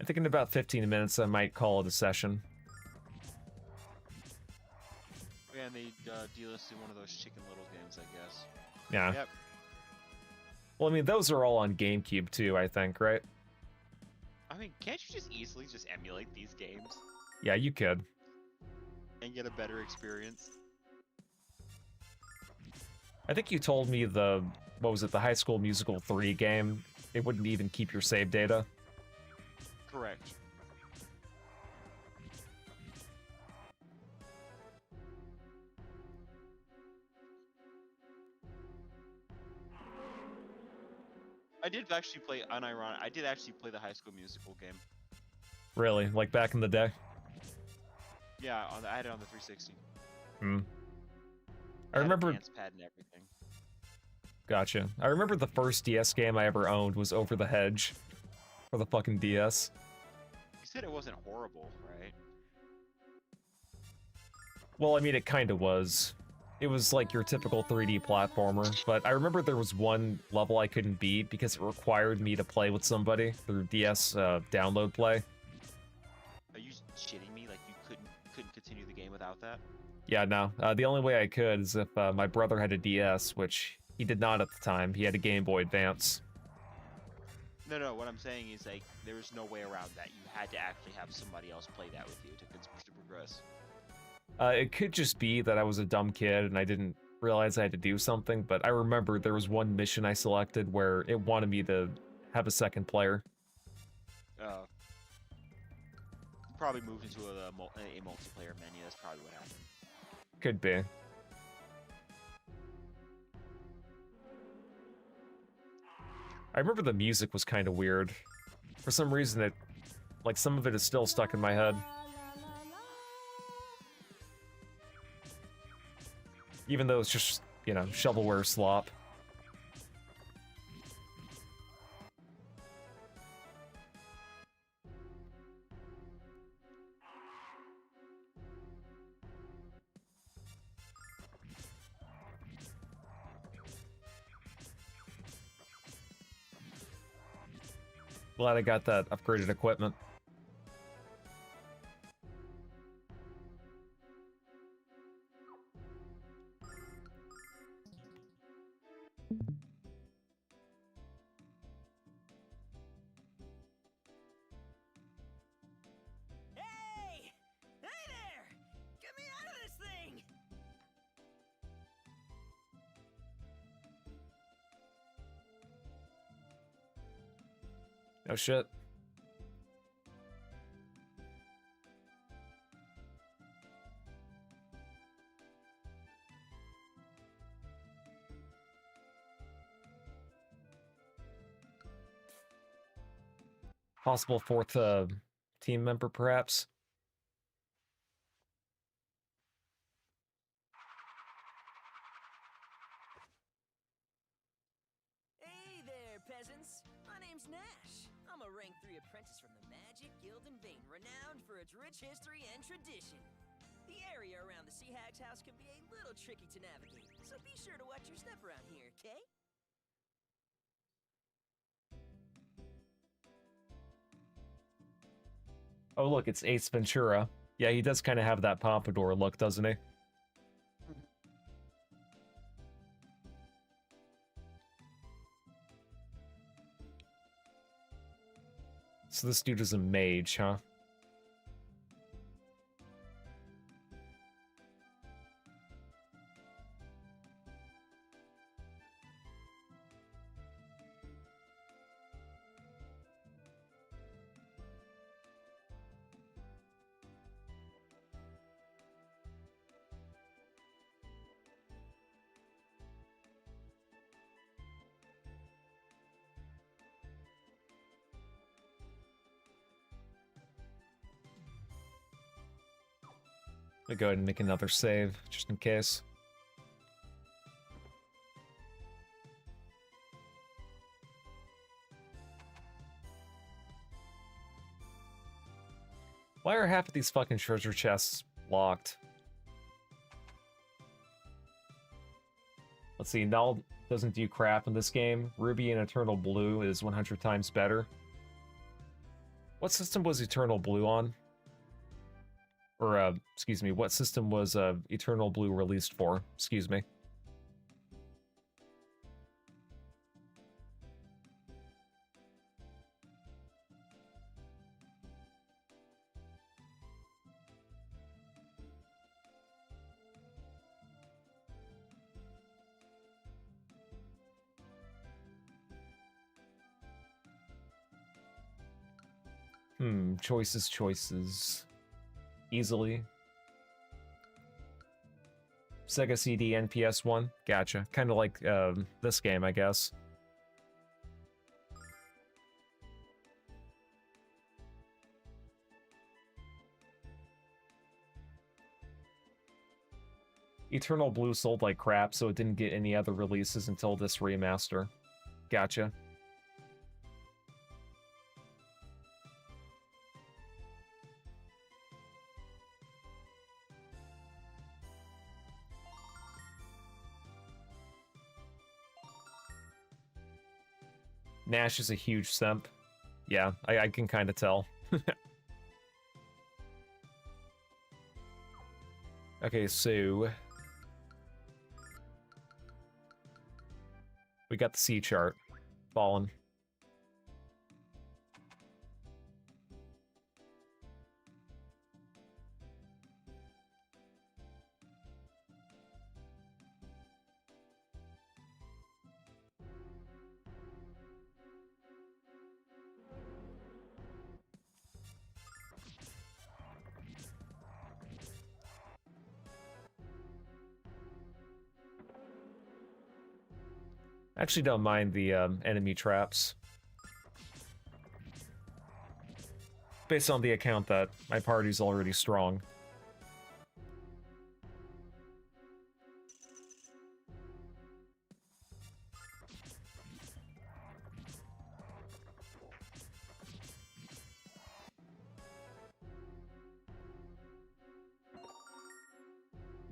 I think in about 15 minutes I might call it a session. Yeah, and they delisted one of those Chicken Little games, I guess. Yeah. Yep. Well, I mean, those are all on GameCube too, I think, right? I mean, can't you just easily just emulate these games Yeah, you could. and get a better experience? I think you told me what was it, the High School Musical 3 game, it wouldn't even keep your save data. Correct. I did actually play I did actually play the High School Musical game. Really, like back in the day? Yeah, I had it on the 360. Hmm. I Had a remember... dance pad and everything. Gotcha. I remember the first DS game I ever owned was Over the Hedge. For the fucking DS. You said it wasn't horrible, right? Well, I mean, it kinda was. It was like your typical 3D platformer, but I remember there was one level I couldn't beat because it required me to play with somebody through DS download play. Are you shitting me? Like you couldn't continue the game without that? Yeah, no. The only way I could is if my brother had a DS, which he did not at the time. He had a Game Boy Advance. No, what I'm saying is, like, there was no way around that. You had to actually have somebody else play that with you to progress. It could just be that I was a dumb kid and I didn't realize I had to do something, but I remember there was one mission I selected where it wanted me to have a second player. Probably moved into a multiplayer menu. That's probably what happened. Could be. I remember the music was kind of weird. For some reason, like, some of it is still stuck in my head. Even though it's just, you know, shovelware slop. Glad I got that upgraded equipment. Hey! Hey there! Get me out of this thing! Oh shit. Possible fourth team member, perhaps? Hey there, peasants! My name's Nash. I'm a rank 3 apprentice from the Magic Guild in Vane, renowned for its rich history and tradition. The area around the Sea Hag's house can be a little tricky to navigate, so be sure to watch your step around here, okay? Oh, look, it's Ace Ventura. Yeah, he does kind of have that pompadour look, doesn't he? So this dude is a mage, huh? I'll go ahead and make another save, just in case. Why are half of these fucking treasure chests locked? Let's see, Null doesn't do crap in this game. Ruby and Eternal Blue is 100 times better. What system was Eternal Blue on? Or, excuse me, what system was Eternal Blue released for? Excuse me. Choices. Easily. Sega CD and PS1? Gotcha. Kind of like this game, I guess. Eternal Blue sold like crap, so it didn't get any other releases until this remaster. Gotcha. Nash is a huge simp. Yeah, I can kind of tell. Okay, so... we got the C chart. Fallen. I actually don't mind the enemy traps. Based on the account that my party's already strong.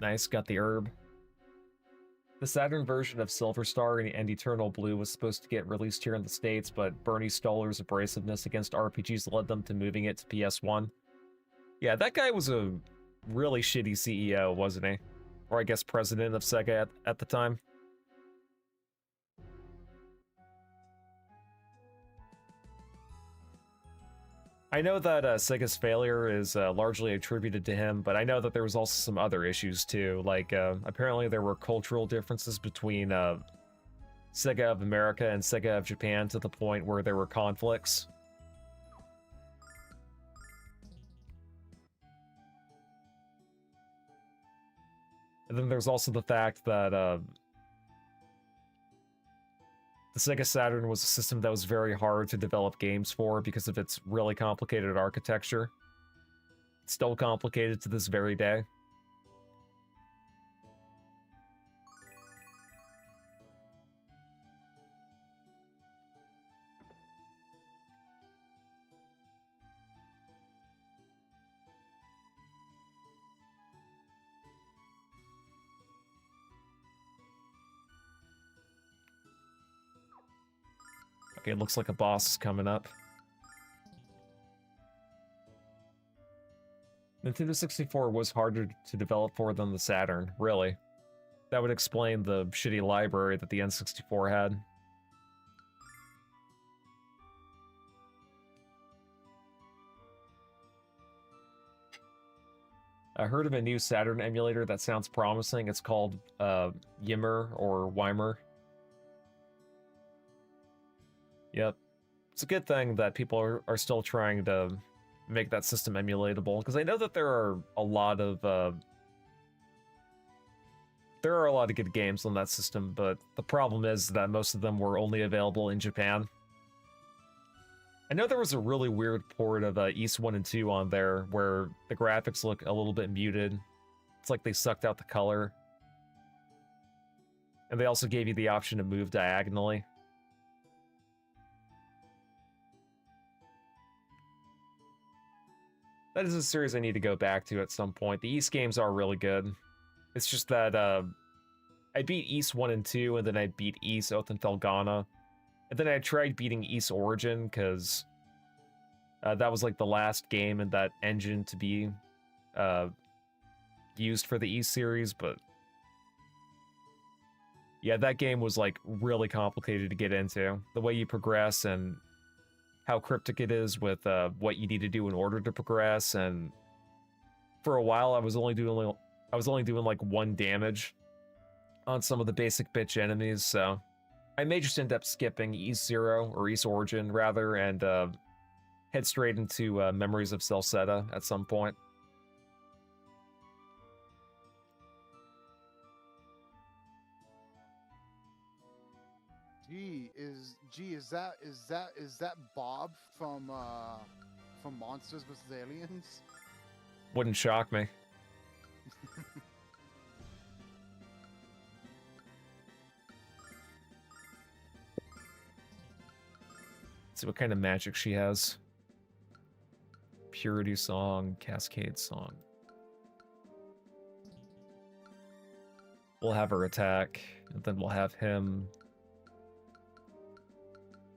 Nice, got the herb. The Saturn version of Silver Star and Eternal Blue was supposed to get released here in the States, but Bernie Stoller's abrasiveness against RPGs led them to moving it to PS1. Yeah, that guy was a really shitty CEO, wasn't he? Or I guess president of Sega at the time. I know that Sega's failure is largely attributed to him, but I know that there was also some other issues too. Like, apparently there were cultural differences between Sega of America and Sega of Japan to the point where there were conflicts. And then there's also the fact that The Sega Saturn was a system that was very hard to develop games for because of its really complicated architecture. It's still complicated to this very day. Okay, looks like a boss is coming up. Nintendo 64 was harder to develop for than the Saturn, really. That would explain the shitty library that the N64 had. I heard of a new Saturn emulator that sounds promising. It's called Yimmer or Weimer. Yep. It's a good thing that people are still trying to make that system emulatable, because I know that there are a lot of good games on that system, but the problem is that most of them were only available in Japan. I know there was a really weird port of East 1 and 2 on there where the graphics look a little bit muted. It's like they sucked out the color. And they also gave you the option to move diagonally. That is a series I need to go back to at some point. The East games are really good. It's just that I beat East 1 and 2, and then I beat East Oath and Felghana. And then I tried beating East Origin, because that was like the last game in that engine to be used for the East series, but yeah, that game was like really complicated to get into. The way you progress and how cryptic it is with what you need to do in order to progress, and for a while I was only doing like 1 damage on some of the basic bitch enemies, so I may just end up skipping East Zero, or East Origin rather, and head straight into Memories of Celceta at some point. Is that Bob from Monsters vs. Aliens? Wouldn't shock me. Let's see what kind of magic she has. Purity Song, Cascade Song. We'll have her attack, and then we'll have him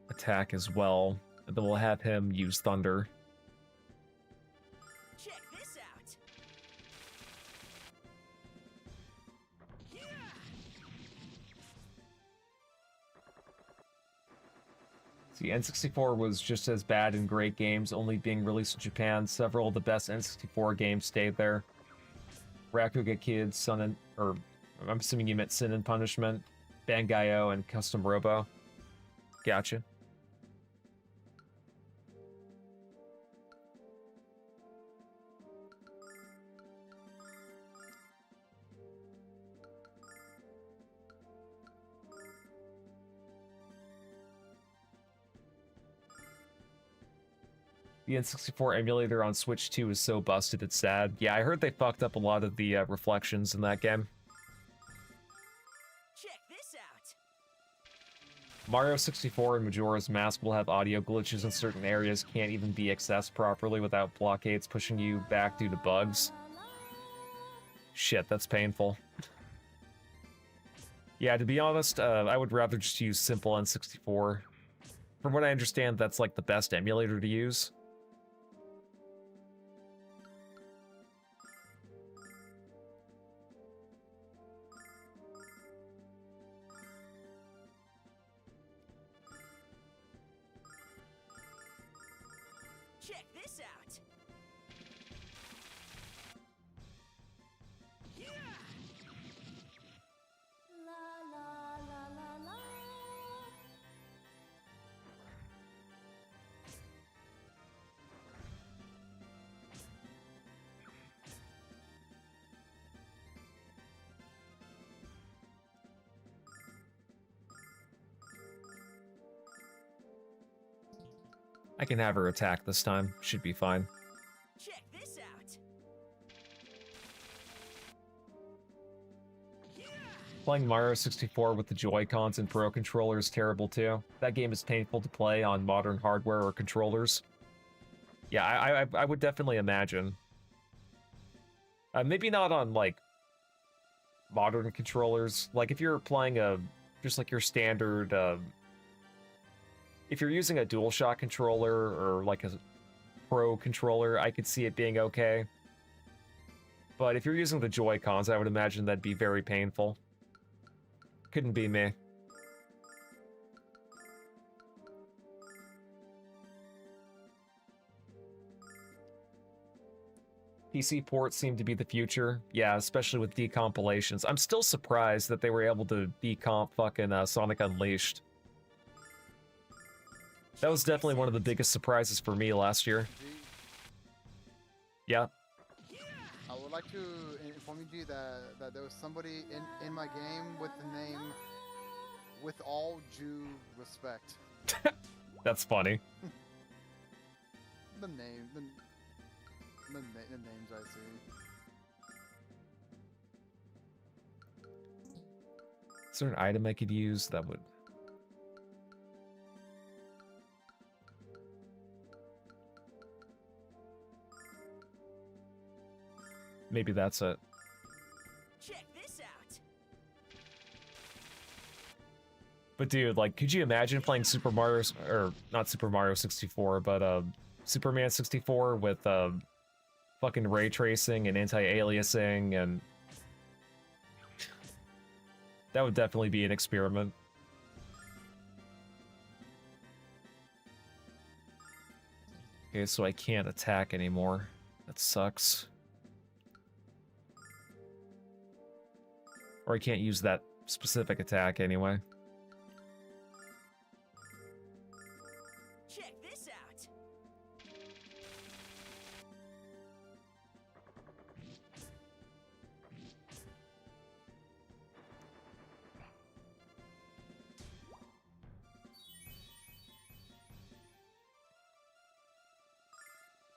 attack as well, and then we'll have him use Thunder. Check this out. Yeah. See, N64 was just as bad in great games, only being released in Japan. Several of the best N64 games stayed there. Rakuga Kid, Sun and... or I'm assuming you meant Sin and Punishment, Bangai-O, and Custom Robo. Gotcha. The N64 emulator on Switch 2 is so busted, it's sad. Yeah, I heard they fucked up a lot of the reflections in that game. Check this out. Mario 64 and Majora's Mask will have audio glitches in certain areas, can't even be accessed properly without blockades pushing you back due to bugs. Shit, that's painful. Yeah, to be honest, I would rather just use simple N64. From what I understand, that's like the best emulator to use. Check this out. Yeah. La la la la la. I can have her attack this time. Should be fine. Check this out. Playing Mario 64 with the Joy-Cons and Pro Controller is terrible too. That game is painful to play on modern hardware or controllers. Yeah, I would definitely imagine. Maybe not on, like, modern controllers. Like, if you're playing just like your standard, if you're using a DualShock controller or, like, a Pro controller, I could see it being okay. But if you're using the Joy-Cons, I would imagine that'd be very painful. Couldn't be me. PC ports seem to be the future. Yeah, especially with decompilations. I'm still surprised that they were able to decomp fucking Sonic Unleashed. That was definitely one of the biggest surprises for me last year. Yeah. I would like to inform you, G, that there was somebody in my game with the name "With All Due Respect." That's funny. The names I see. Is there an item I could use that would... Maybe that's it. Check this out. But dude, like, could you imagine playing Super Mario, or not Super Mario 64, but Superman 64 with fucking ray tracing and anti-aliasing, and that would definitely be an experiment. Okay, so I can't attack anymore. That sucks. Or I can't use that specific attack anyway. Check this out.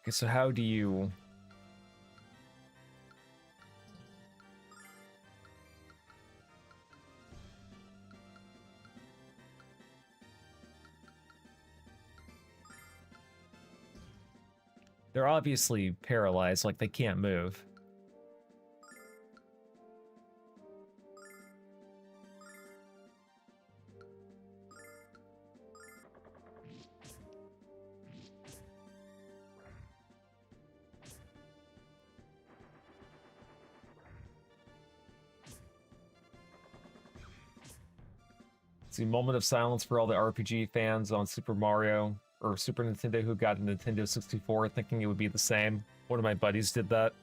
Okay, so how do you... They're obviously paralyzed, like they can't move. See, moment of silence for all the RPG fans on Super Mario or Super Nintendo who got a Nintendo 64 thinking it would be the same. One of my buddies did that.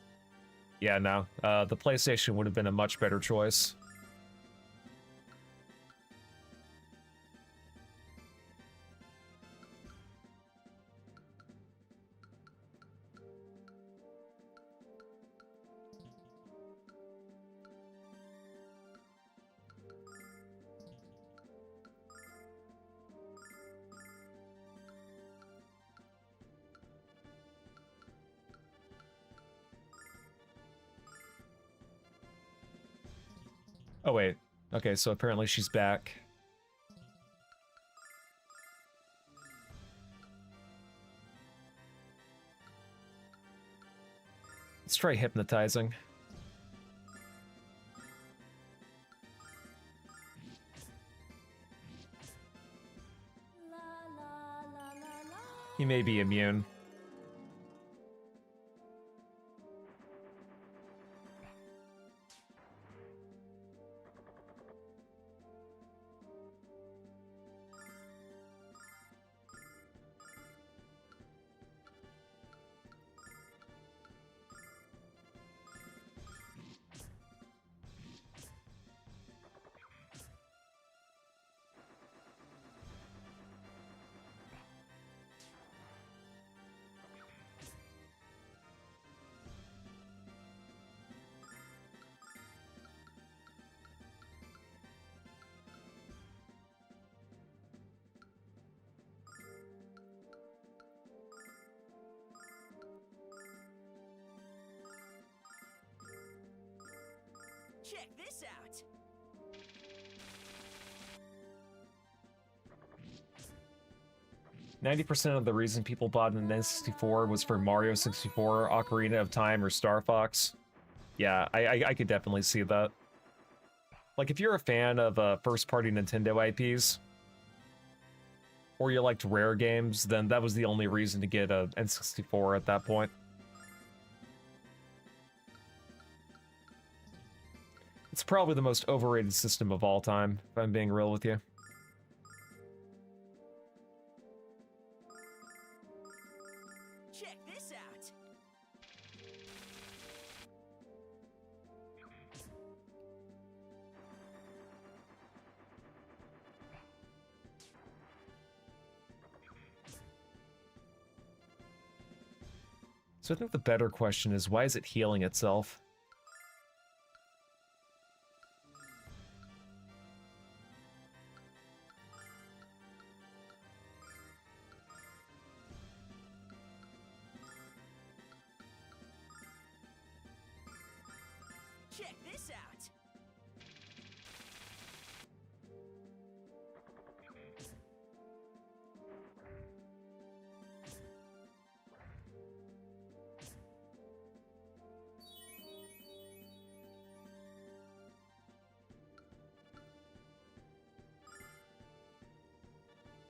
Yeah, no. The PlayStation would have been a much better choice. Oh, wait. Okay, so apparently she's back. Let's try hypnotizing. He may be immune. 90% of the reason people bought an N64 was for Mario 64, Ocarina of Time, or Star Fox. Yeah, I could definitely see that. Like, if you're a fan of first-party Nintendo IPs, or you liked rare games, then that was the only reason to get a N64 at that point. It's probably the most overrated system of all time, if I'm being real with you. Check this out. So I think the better question is, why is it healing itself? Check this out.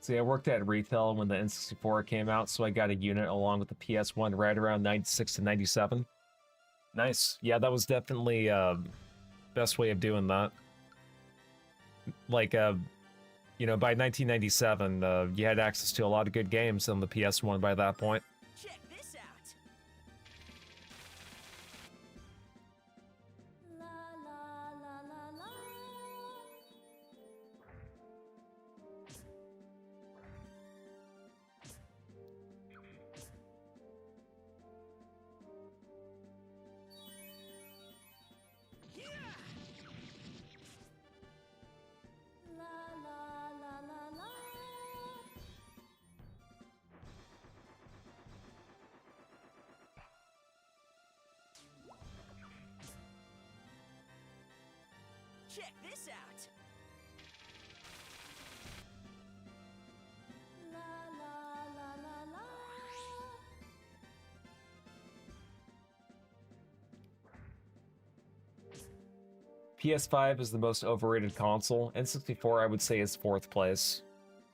See, I worked at retail when the N64 came out, so I got a unit along with the PS1 right around 96 to 97. Nice. Yeah, that was definitely best way of doing that. Like, you know, by 1997, you had access to a lot of good games on the PS1 by that point. Check this out. La la la la la. Yeah. La la la la la. Check this out. La la la la la. PS5 is the most overrated console. N64, I would say, is 4th place.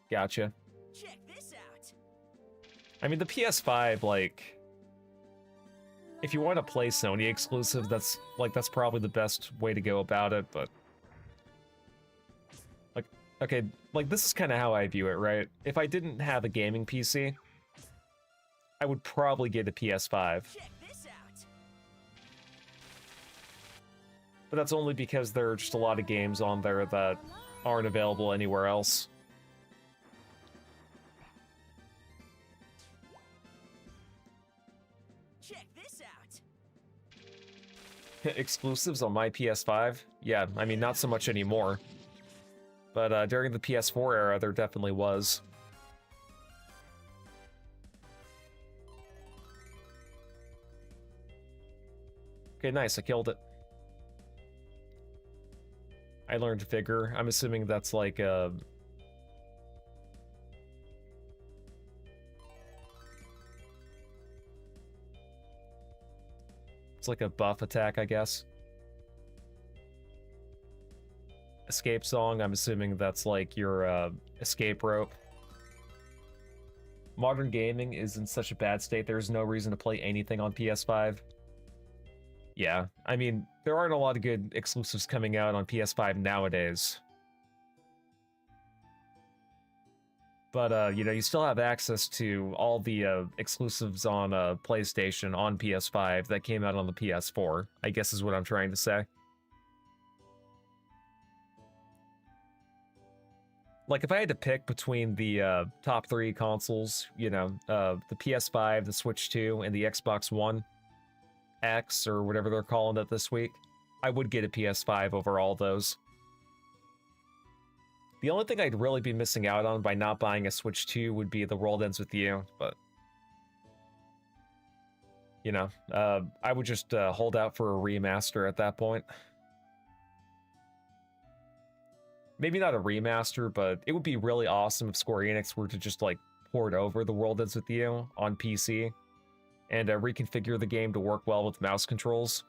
Gotcha. Check this out. I mean, the PS5, like, if you want to play Sony exclusive, that's probably the best way to go about it, but... Like, okay, like, this is kind of how I view it, right? If I didn't have a gaming PC, I would probably get a PS5. Check this out. But that's only because there are just a lot of games on there that aren't available anywhere else. Check this out. Exclusives on my PS5? Yeah, I mean, not so much anymore. But during the PS4 era, there definitely was. Okay, nice, I killed it. I learned Vigor. I'm assuming that's like it's like a buff attack, I guess. Escape song, I'm assuming that's like your escape rope. Modern gaming is in such a bad state, there's no reason to play anything on PS5. Yeah, I mean, there aren't a lot of good exclusives coming out on PS5 nowadays. But, you know, you still have access to all the exclusives on PlayStation on PS5 that came out on the PS4, I guess is what I'm trying to say. Like, if I had to pick between the top 3 consoles, you know, the PS5, the Switch 2, and the Xbox One X, or whatever they're calling it this week, I would get a PS5 over all those. The only thing I'd really be missing out on by not buying a Switch 2 would be The World Ends With You, but... You know, I would just hold out for a remaster at that point. Maybe not a remaster, but it would be really awesome if Square Enix were to just, like, port over The World Ends With You on PC and reconfigure the game to work well with mouse controls.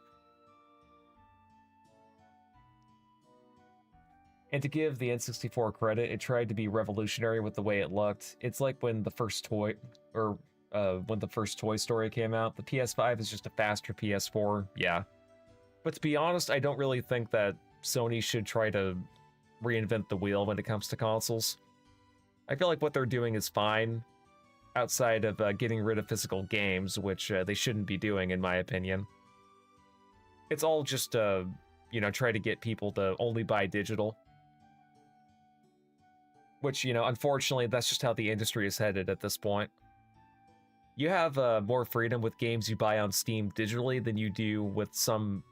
And to give the N64 credit, it tried to be revolutionary with the way it looked. It's like when the first Toy Story came out. The PS5 is just a faster PS4, yeah. But to be honest, I don't really think that Sony should try to reinvent the wheel when it comes to consoles. I feel like what they're doing is fine, outside of getting rid of physical games, which they shouldn't be doing, in my opinion. It's all just, try to get people to only buy digital. Which, unfortunately, that's just how the industry is headed at this point. You have more freedom with games you buy on Steam digitally than you do with some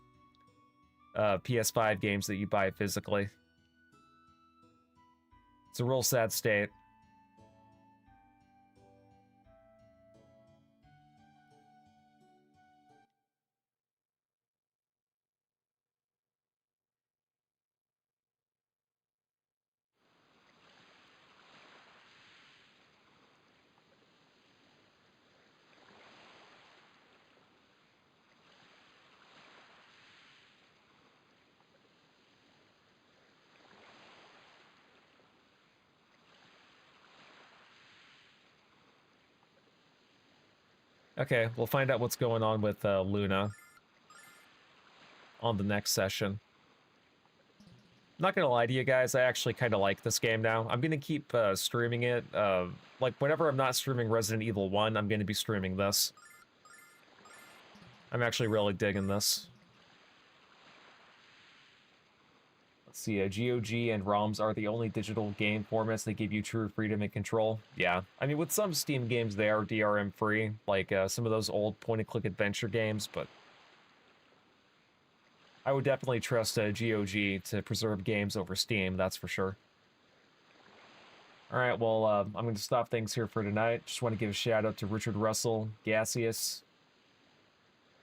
PS5 games that you buy physically. It's a real sad state. Okay, we'll find out what's going on with Luna on the next session. Not gonna lie to you guys, I actually kind of like this game now. I'm gonna keep streaming it. Like, whenever I'm not streaming Resident Evil 1, I'm gonna be streaming this. I'm actually really digging this. Let's see, GOG and ROMs are the only digital game formats that give you true freedom and control. Yeah, I mean, with some Steam games, they are DRM free, like some of those old point-and-click adventure games, but I would definitely trust GOG to preserve games over Steam, that's for sure. Alright, well, I'm going to stop things here for tonight. Just want to give a shout out to Richard Russell, Gaseous,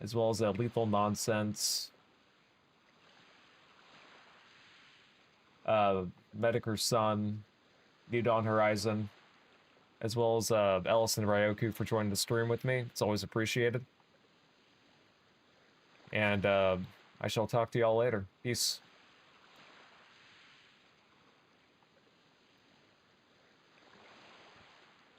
as well as Lethal Nonsense, Mediker's Son, New Dawn Horizon, as well as Ellis and Ryoku for joining the stream with me. It's always appreciated. And I shall talk to y'all later. Peace.